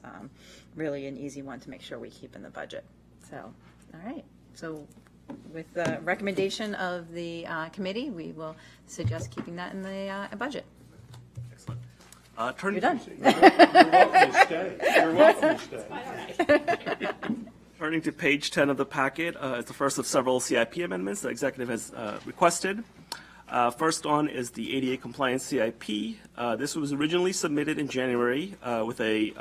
really an easy one to make sure we keep in the budget. So, all right. So with the recommendation of the committee, we will suggest keeping that in the budget. Excellent. You're done. You're welcome to stay. You're welcome to stay. Turning to page 10 of the packet, it's the first of several CIP amendments the executive has requested. First on is the ADA compliance CIP. This was originally submitted in January with a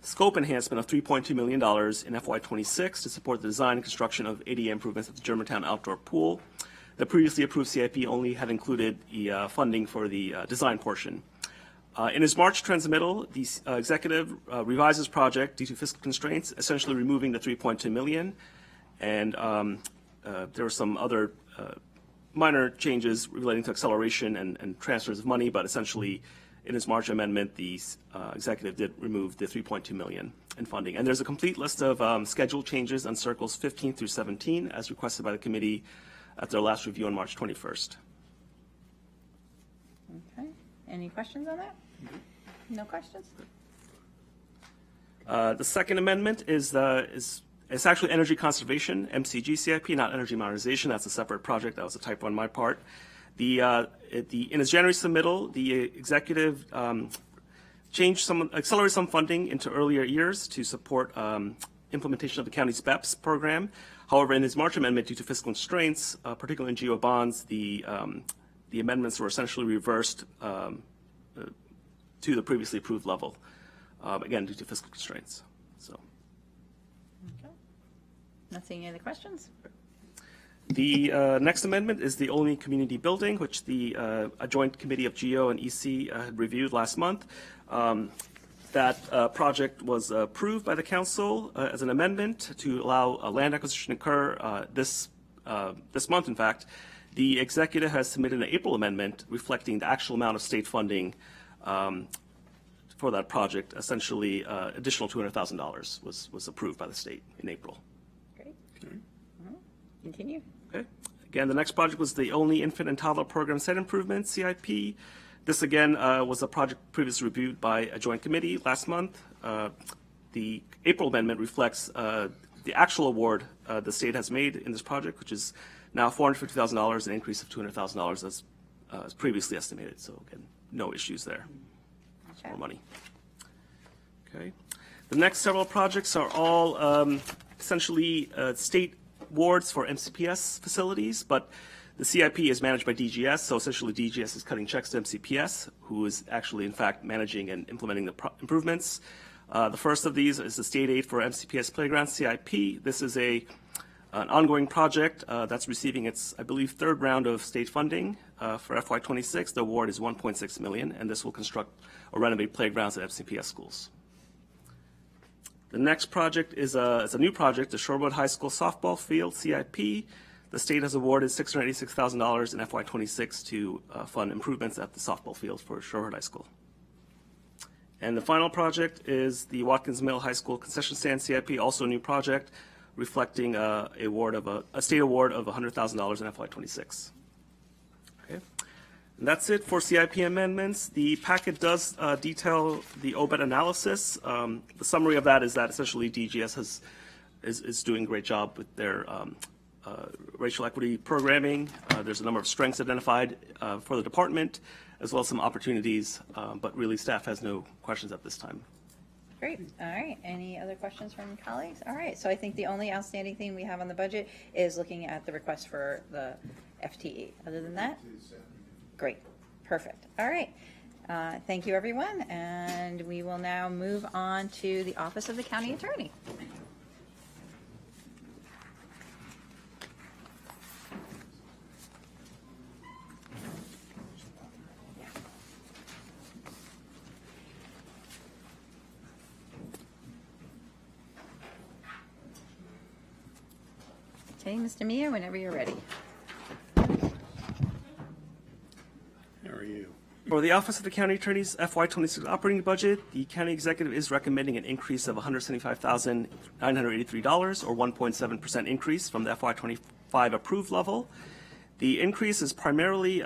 scope enhancement of $3.2 million in FY26 to support the design and construction of ADA improvements at the Germantown outdoor pool. The previously approved CIP only had included the funding for the design portion. In his March transmittal, the executive revised his project due to fiscal constraints, essentially removing the $3.2 million, and there were some other minor changes relating to acceleration and transfers of money, but essentially in his March amendment, the executive did remove the $3.2 million in funding. And there's a complete list of schedule changes on circles 15 through 17 as requested by the committee at their last review on March 21st. Okay. Any questions on that? No questions? The second amendment is it's actually energy conservation, MCG CIP, not energy modernization. That's a separate project. That was a typo on my part. In its January submittal, the executive accelerated some funding into earlier years to support implementation of the county's BEPS program. However, in his March amendment, due to fiscal constraints, particularly in GO bonds, the amendments were essentially reversed to the previously approved level, again, due to fiscal constraints. So. Okay. Not seeing any other questions? The next amendment is the Olney Community Building, which a joint committee of GO and EC had reviewed last month. That project was approved by the council as an amendment to allow a land acquisition to occur this month, in fact. The executive has submitted an April amendment reflecting the actual amount of state funding for that project. Essentially, additional $200,000 was approved by the state in April. Great. Continue. Okay. Again, the next project was the Only Infant and Toddler Program Site Improvement, CIP. This, again, was a project previously reviewed by a joint committee last month. The April amendment reflects the actual award the state has made in this project, which is now $450,000, an increase of $200,000 as previously estimated. So, again, no issues there. Okay. More money. Okay. The next several projects are all essentially state awards for MCPS facilities, but the CIP is managed by DGS, so essentially DGS is cutting checks to MCPS, who is actually, in fact, managing and implementing the improvements. The first of these is the state aid for MCPS Playground, CIP. This is an ongoing project that's receiving its, I believe, third round of state funding for FY26. The award is $1.6 million, and this will construct or renovate playgrounds at MCPS schools. The next project is a new project, the Shorewood High School softball field, CIP. The state has awarded $686,000 in FY26 to fund improvements at the softball field for Shorewood High School. And the final project is the Watkins Mill High School concession stand, CIP, also a new project, reflecting a state award of $100,000 in FY26. Okay. And that's it for CIP amendments. The packet does detail the OBET analysis. The summary of that is that essentially DGS is doing a great job with their racial equity programming. There's a number of strengths identified for the department, as well as some opportunities, but really staff has no questions at this time. Great. All right. Any other questions from colleagues? All right. So I think the only outstanding thing we have on the budget is looking at the request for the FTE. Other than that, great. Perfect. All right. Thank you, everyone. And we will now move on to the Office of the County Attorney. Okay, Mr. Mia, whenever you're ready. How are you? For the Office of the County Attorney's FY26 operating budget, the county executive is recommending an increase of $175,983, or 1.7% increase from the FY25 approved level. The increase is primarily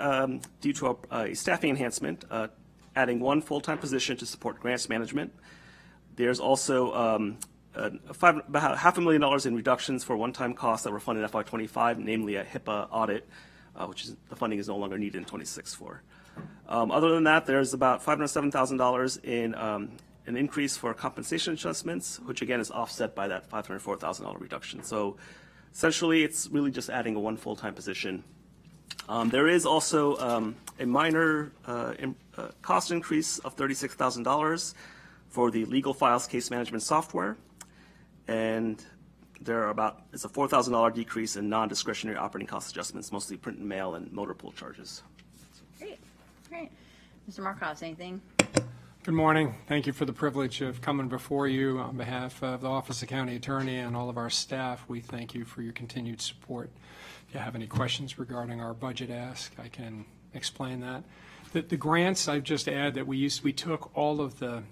due to a staffing enhancement, adding one full-time position to support grants management. There's also about $500,000 in reductions for one-time costs that were funded in FY25, namely a HIPAA audit, which is the funding is no longer needed in 26 for. Other than that, there's about $507,000 in an increase for compensation adjustments, which again is offset by that $504,000 reduction. So essentially, it's really just adding a one full-time position. There is also a minor cost increase of $36,000 for the legal files case management software, and it's a $4,000 decrease in non-discretionary operating cost adjustments, mostly print and mail and motor pool charges. Great, great. Mr. Markos, anything? Good morning. Thank you for the privilege of coming before you on behalf of the Office of County Attorney and all of our staff. We thank you for your continued support. If you have any questions regarding our budget ask, I can explain that. The grants, I'd just add that we took all of the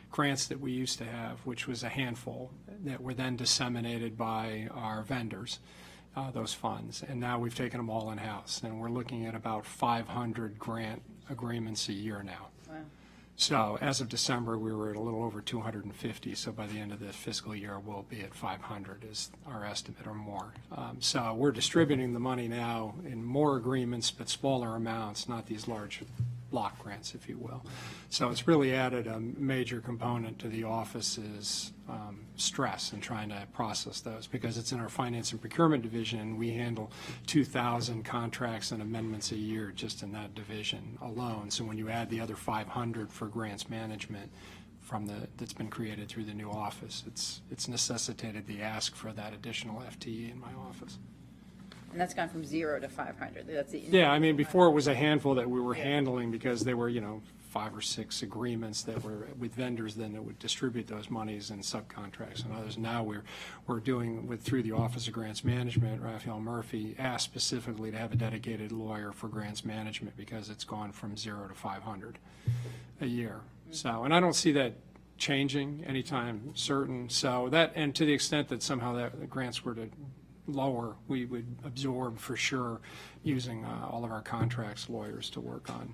grants that we used to have, which was a handful, that were then disseminated by our vendors, those funds, and now we've taken them all in-house, and we're looking at about 500 grant agreements a year now. Wow. So as of December, we were at a little over 250. So by the end of the fiscal year, we'll be at 500 is our estimate or more. So we're distributing the money now in more agreements, but smaller amounts, not these large block grants, if you will. So it's really added a major component to the office's stress in trying to process those, because it's in our Finance and Procurement Division, and we handle 2,000 contracts and amendments a year just in that division alone. So when you add the other 500 for grants management that's been created through the new office, it's necessitated the ask for that additional FTE in my office. And that's gone from 0 to 500. That's the Yeah, I mean, before it was a handful that we were handling because they were, 5 or 6 agreements that were with vendors then that would distribute those monies and subcontracts and others. Now we're doing through the Office of Grants Management. Raphael Murphy asked specifically to have a dedicated lawyer for grants management because it's gone from 0 to 500 a year. So, and I don't see that changing anytime certain. So that, and to the extent that somehow the grants were to lower, we would absorb for sure using all of our contracts lawyers to work on.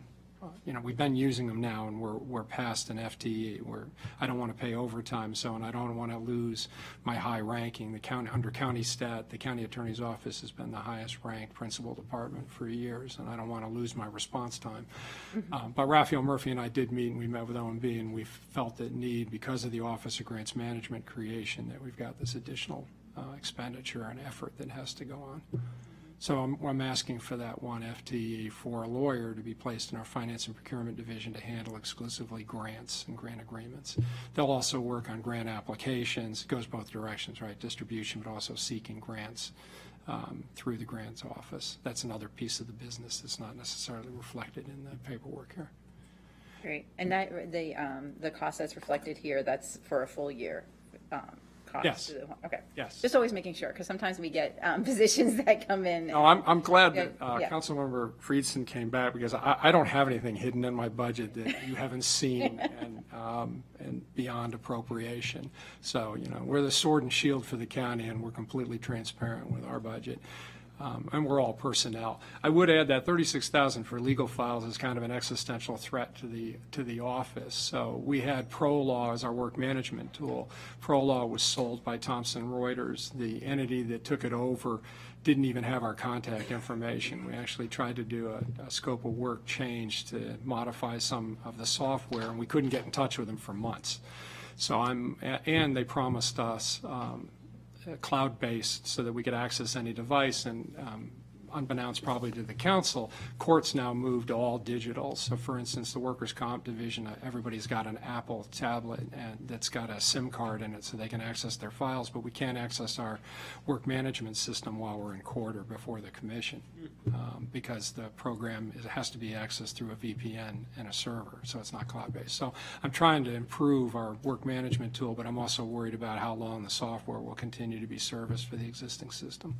We've been using them now, and we're past an FTE. I don't want to pay overtime, and I don't want to lose my high ranking. Under county stat, the county attorney's office has been the highest ranked principal department for years, and I don't want to lose my response time. But Raphael Murphy and I did meet, and we met with OMB, and we felt that need, because of the Office of Grants Management creation, that we've got this additional expenditure and effort that has to go on. So I'm asking for that one FTE for a lawyer to be placed in our Finance and Procurement Division to handle exclusively grants and grant agreements. They'll also work on grant applications. It goes both directions, right? Distribution, but also seeking grants through the grants office. That's another piece of the business that's not necessarily reflected in the paperwork here. Great. And that the cost that's reflected here, that's for a full year. Cost. Yes. Okay. Yes. Just always making sure, because sometimes we get positions that come in. No, I'm glad that Yeah. Councilmember Friedson came back, because I don't have anything hidden in my budget that you haven't seen and beyond appropriation. So, we're the sword and shield for the county, and we're completely transparent with our budget. And we're all personnel. I would add that $36,000 for legal files is kind of an existential threat to the office. So we had ProLaw as our work management tool. ProLaw was sold by Thomson Reuters. The entity that took it over didn't even have our contact information. We actually tried to do a scope of work change to modify some of the software, and we couldn't get in touch with them for months. So and they promised us cloud-based so that we could access any device, and unbeknownst probably to the council, courts now moved to all digital. So for instance, the workers' comp division, everybody's got an Apple tablet and that's got a SIM card in it so they can access their files, but we can't access our work management system while we're in court or before the commission because the program has to be accessed through a VPN and a server, so it's not cloud-based. So I'm trying to improve our work management tool, but I'm also worried about how long the software will continue to be serviced for the existing system.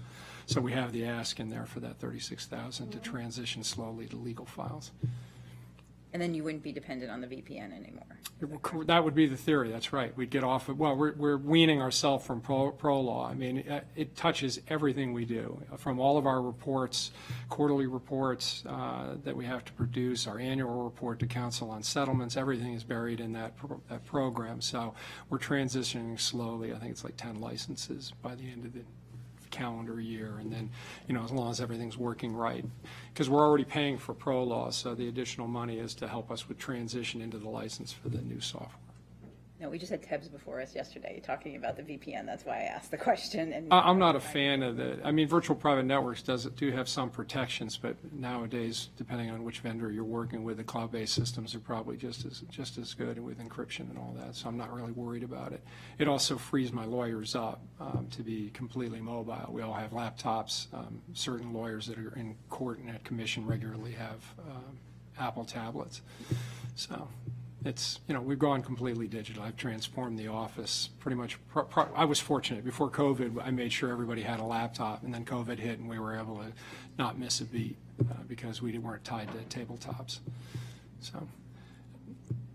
So we have the ask in there for that $36,000 to transition slowly to legal files. And then you wouldn't be dependent on the VPN anymore. That would be the theory, that's right. We'd get off of, well, we're weaning ourselves from pro law. I mean, it touches everything we do, from all of our reports, quarterly reports that we have to produce, our annual report to council on settlements, everything is buried in that program. So we're transitioning slowly. I think it's like 10 licenses by the end of the calendar year, and then, as long as everything's working right, because we're already paying for pro law, so the additional money is to help us with transition into the license for the new software. No, we just had Tebs before us yesterday talking about the VPN. That's why I asked the question. And I'm not a fan of virtual private networks do have some protections, but nowadays, depending on which vendor you're working with, the cloud-based systems are probably just as good with encryption and all that, so I'm not really worried about it. It also frees my lawyers up to be completely mobile. We all have laptops. Certain lawyers that are in court and at commission regularly have Apple tablets. So it's, we've gone completely digital. I've transformed the office pretty much. I was fortunate. Before COVID, I made sure everybody had a laptop, and then COVID hit, and we were able to not miss a beat because we weren't tied to tabletops. So.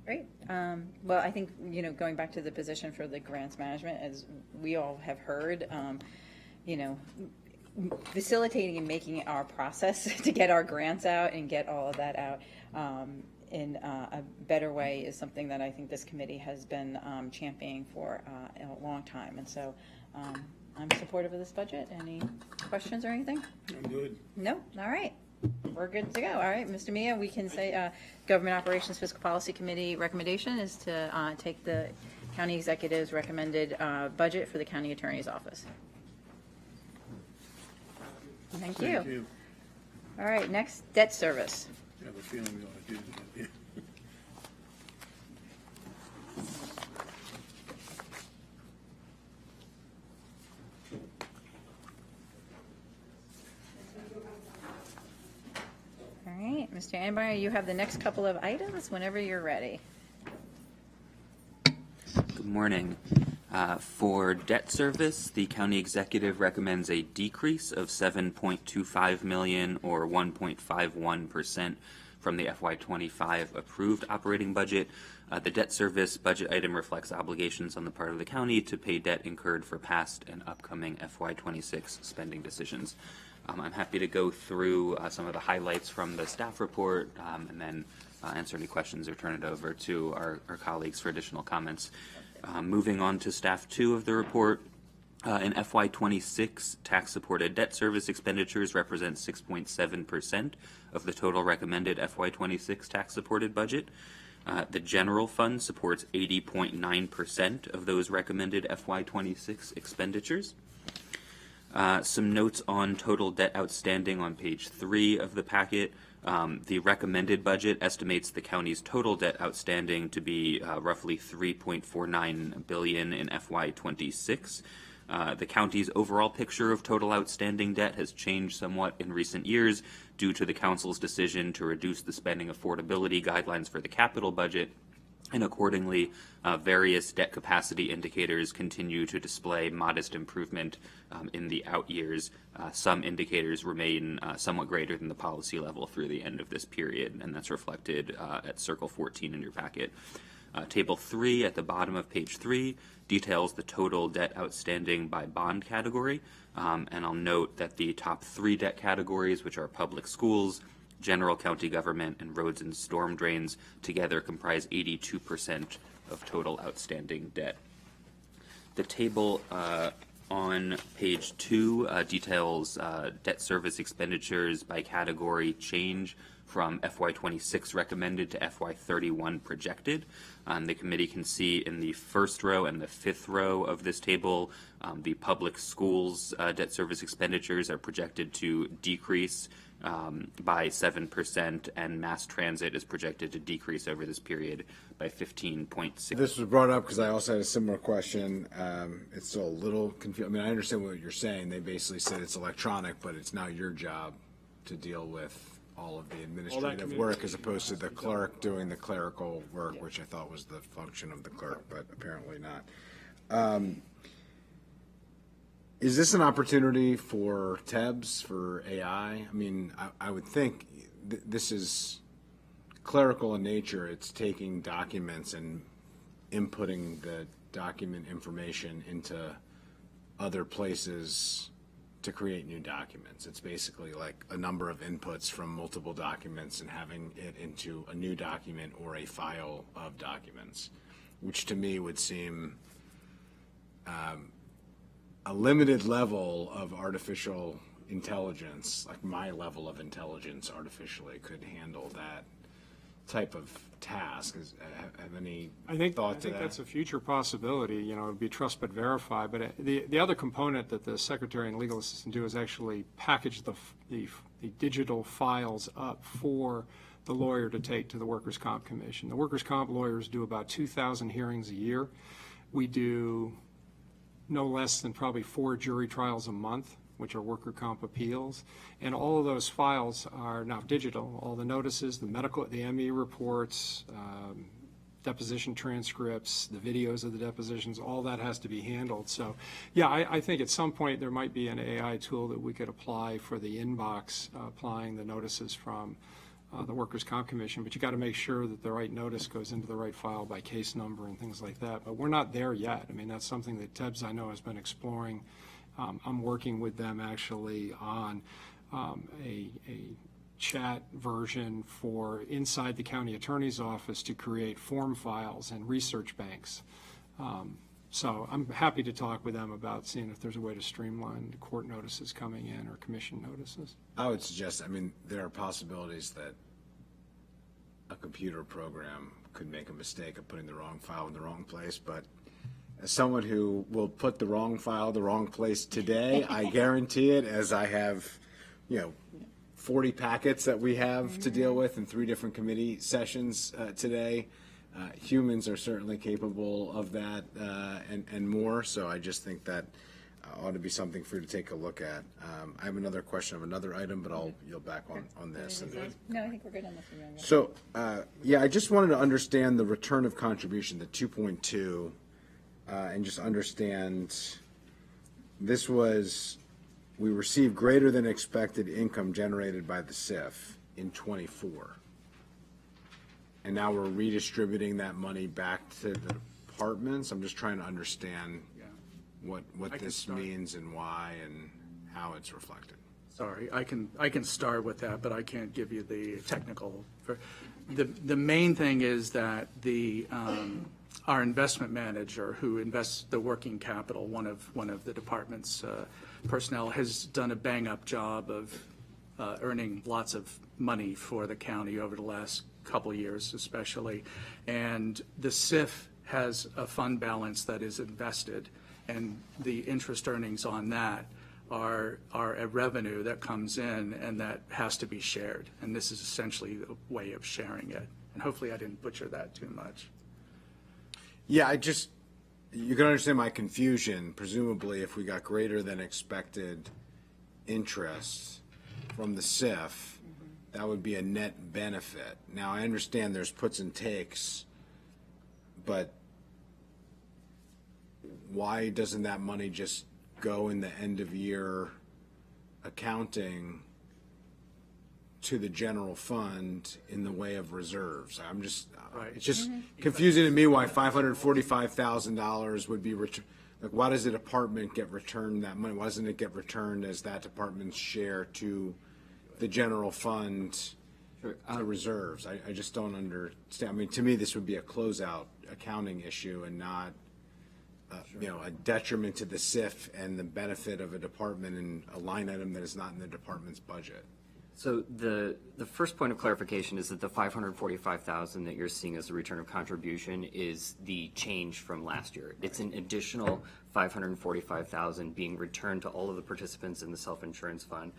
Great. Well, I think, going back to the position for the grants management, as we all have heard, facilitating and making our process to get our grants out and get all of that out in a better way is something that I think this committee has been championing for a long time. And so I'm supportive of this budget. Any questions or anything? I'm good. No? All right. We're good to go. All right, Mr. Mia, we can say Government Operations Fiscal Policy Committee recommendation is to take the county executive's recommended budget for the county attorney's office. Thank you. Thank you. All right, next, debt service. I have a feeling we ought to do that. Yeah. All right, Mr. Anbeyer, you have the next couple of items whenever you're ready. Good morning. For debt service, the county executive recommends a decrease of $7.25 million or 1.51% from the FY25 approved operating budget. The debt service budget item reflects obligations on the part of the county to pay debt incurred for past and upcoming FY26 spending decisions. I'm happy to go through some of the highlights from the staff report and then answer any questions or turn it over to our colleagues for additional comments. Moving on to staff 2 of the report, in FY26, tax-supported debt service expenditures represent 6.7% of the total recommended FY26 tax-supported budget. The general fund supports 80.9% of those recommended FY26 expenditures. Some notes on total debt outstanding on page 3 of the packet. The recommended budget estimates the county's total debt outstanding to be roughly $3.49 billion in FY26. The county's overall picture of total outstanding debt has changed somewhat in recent years due to the council's decision to reduce the spending affordability guidelines for the capital budget. And accordingly, various debt capacity indicators continue to display modest improvement in the out years. Some indicators remain somewhat greater than the policy level through the end of this period, and that's reflected at Circle 14 in your packet. Table 3 at the bottom of page 3 details the total debt outstanding by bond category, and I'll note that the top 3 debt categories, which are public schools, general county government, and roads and storm drains, together comprise 82% of total outstanding debt. The table on page 2 details debt service expenditures by category change from FY26 recommended to FY31 projected. The committee can see in the first row and the 5th row of this table, the public schools debt service expenditures are projected to decrease by 7%, and mass transit is projected to decrease over this period by 15.6%. This was brought up because I also had a similar question. It's still a little confusing. I mean, I understand what you're saying. They basically said it's electronic, but it's now your job to deal with all of the administrative work as opposed to the clerk doing the clerical work, which I thought was the function of the clerk, but apparently not. Is this an opportunity for TEBS, for AI? I mean, I would think this is clerical in nature. It's taking documents and inputting the document information into other places to create new documents. It's basically like a number of inputs from multiple documents and having it into a new document or a file of documents, which to me would seem a limited level of artificial intelligence, like my level of intelligence artificially could handle that type of task. Have any thought to that? That's a future possibility. You know, it'd be trust but verify. But the other component that the secretary and legal assistant do is actually package the digital files up for the lawyer to take to the Workers' Comp Commission. The Workers' Comp lawyers do about 2,000 hearings a year. We do no less than probably 4 jury trials a month, which are worker comp appeals. And all of those files are now digital. All the notices, the medical, the ME reports, deposition transcripts, the videos of the depositions, all that has to be handled. So, yeah, I think at some point there might be an AI tool that we could apply for the inbox, applying the notices from the Workers' Comp Commission, but you got to make sure that the right notice goes into the right file by case number and things like that. But we're not there yet. I mean, that's something that TEBS, I know, has been exploring. I'm working with them actually on a chat version for inside the county attorney's office to create form files and research banks. So I'm happy to talk with them about seeing if there's a way to streamline court notices coming in or commission notices. I would suggest, I mean, there are possibilities that a computer program could make a mistake of putting the wrong file in the wrong place, but as someone who will put the wrong file the wrong place today, I guarantee it, as I have, 40 packets that we have to deal with in 3 different committee sessions today. Humans are certainly capable of that and more, so I just think that ought to be something for you to take a look at. I have another question of another item, but I'll yield back on this. No, I think we're good on this one. So, I just wanted to understand the return of contribution, the 2.2, and just understand this was, we received greater than expected income generated by the SIF in '24. And now we're redistributing that money back to the departments. I'm just trying to understand what this means and why and how it's reflected. Sorry, I can start with that, but I can't give you the technical. The main thing is that our investment manager, who invests the working capital, one of the department's personnel, has done a bang-up job of earning lots of money for the county over the last couple of years especially, and the SIF has a fund balance that is invested, and the interest earnings on that are a revenue that comes in and that has to be shared, and this is essentially the way of sharing it. And hopefully I didn't butcher that too much. Yeah, you can understand my confusion. Presumably, if we got greater than expected interest from the SIF, that would be a net benefit. Now, I understand there's puts and takes, but why doesn't that money just go in the end of year accounting to the general fund in the way of reserves? It's just confusing to me why $545,000 would be returned. Like, why does the department get returned that money? Why doesn't it get returned as that department's share to the general fund to reserves? I just don't understand. I mean, to me, this would be a closeout accounting issue and not, a detriment to the SIF and the benefit of a department and a line item that is not in the department's budget. So the first point of clarification is that the $545,000 that you're seeing as a return of contribution is the change from last year. It's an additional $545,000 being returned to all of the participants in the self-insurance fund.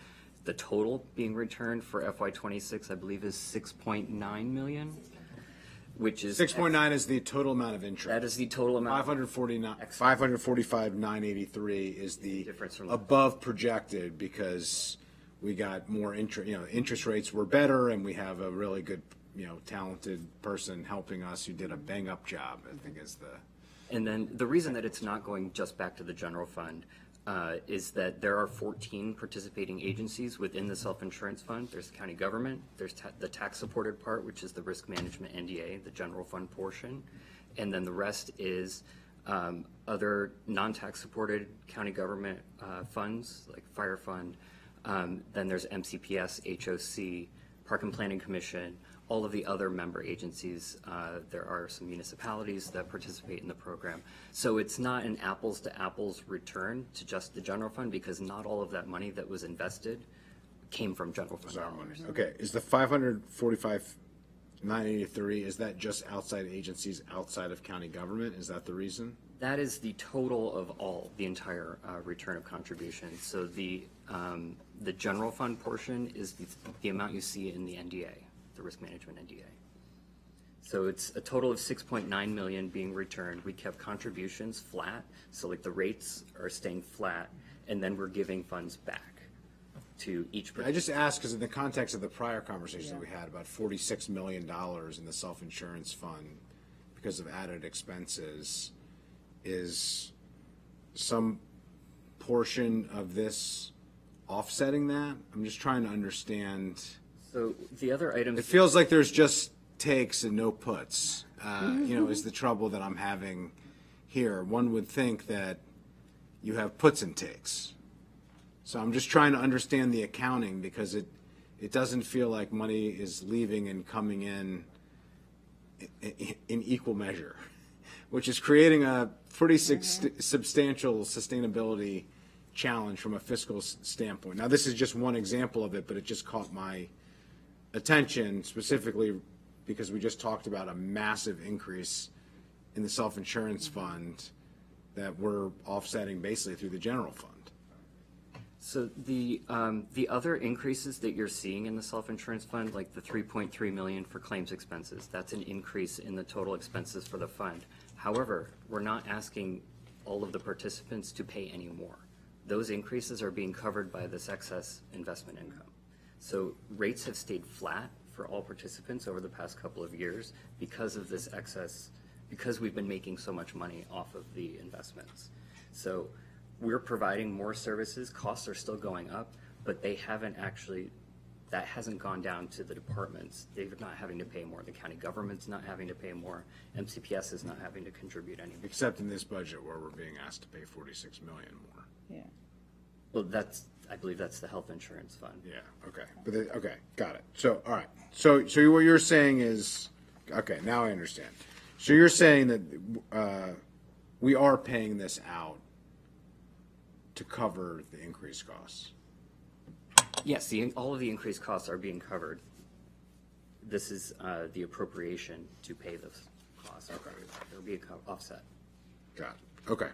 The total being returned for FY26, I believe, is $6.9 million, which is 6.9 is the total amount of interest. That is the total amount. 545,983 is the difference above projected because we got more interest. Interest rates were better, and we have a really good, talented person helping us who did a bang-up job, I think is the. And then the reason that it's not going just back to the general fund, is that there are 14 participating agencies within the self-insurance fund. There's the county government, there's the tax-supported part, which is the risk management NDA, the general fund portion, and then the rest is other non-tax supported county government funds, like fire fund. Then there's MCPS, HOC, Park and Planning Commission, all of the other member agencies. There are some municipalities that participate in the program. So it's not an apples to apples return to just the general fund, because not all of that money that was invested came from general fund dollars. Okay, is the 545,983, is that just outside agencies outside of county government? Is that the reason? That is the total of the entire return of contribution. So the general fund portion is the amount you see in the NDA, the risk management NDA. So it's a total of 6.9 million being returned. We kept contributions flat, so like the rates are staying flat, and then we're giving funds back to each person. I just asked because in the context of the prior conversation that we had about $46 million in the self-insurance fund because of added expenses, is some portion of this offsetting that? I'm just trying to understand. So the other items. It feels like there's just takes and no puts, is the trouble that I'm having here. One would think that you have puts and takes. So I'm just trying to understand the accounting, because it doesn't feel like money is leaving and coming in equal measure, which is creating a pretty substantial sustainability challenge from a fiscal standpoint. Now, this is just one example of it, but it just caught my attention specifically because we just talked about a massive increase in the self-insurance fund that we're offsetting basically through the general fund. So the other increases that you're seeing in the self-insurance fund, like the 3.3 million for claims expenses, that's an increase in the total expenses for the fund. However, we're not asking all of the participants to pay any more. Those increases are being covered by this excess investment income. So rates have stayed flat for all participants over the past couple of years because of this excess, because we've been making so much money off of the investments. So we're providing more services, costs are still going up, but they haven't actually, that hasn't gone down to the departments. They're not having to pay more. The county government's not having to pay more. MCPS is not having to contribute anything. Except in this budget where we're being asked to pay $46 million more. Yeah. Well, I believe that's the health insurance fund. Yeah, okay. Okay, got it. So, all right. So what you're saying is, okay, now I understand. So you're saying that we are paying this out to cover the increased costs? Yes, all of the increased costs are being covered. This is the appropriation to pay those costs. Okay. There'll be an offset. Got it. Okay,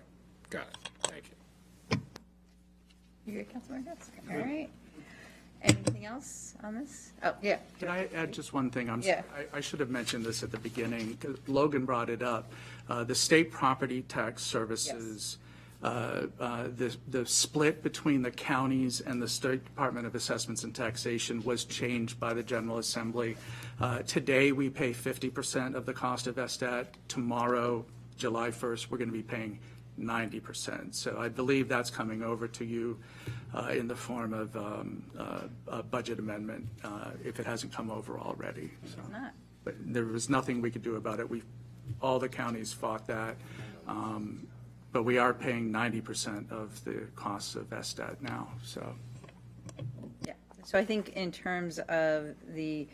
got it. Thank you. You good, Councilmember Gatz? All right. Anything else on this? Oh, yeah. Can I add just one thing? Yeah. I should have mentioned this at the beginning. Logan brought it up. The state property tax services, the split between the counties and the State Department of Assessments and Taxation was changed by the General Assembly. Today, we pay 50% of the cost of ESTAT. Tomorrow, July 1st, we're going to be paying 90%. So I believe that's coming over to you in the form of a budget amendment, if it hasn't come over already. So, not. but there was nothing we could do about it. All the counties fought that, but we are paying 90% of the costs of ESTAT now. So, Yeah. So I think in terms of the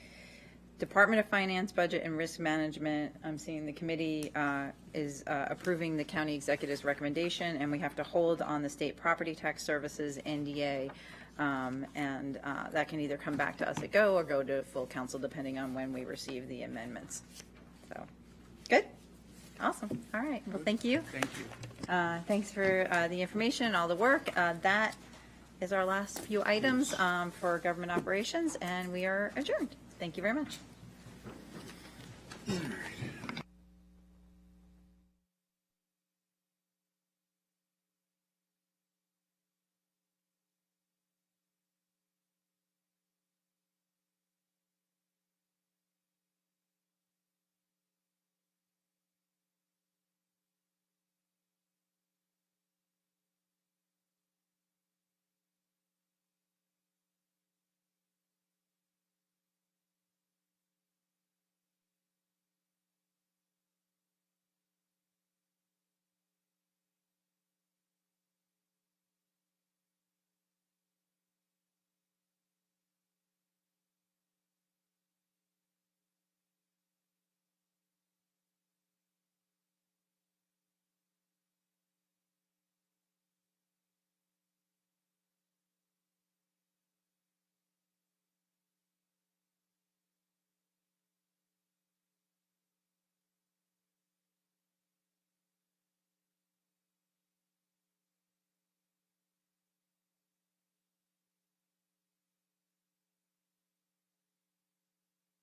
Department of Finance budget and risk management, I'm seeing the committee is approving the county executive's recommendation, and we have to hold on the state property tax services NDA, and that can either come back to us at go or go to full council depending on when we receive the amendments. So, good. Awesome. All right. Well, thank you. thank you. Thanks for the information and all the work. That is our last few items for government operations, and we are adjourned. Thank you very much. All right.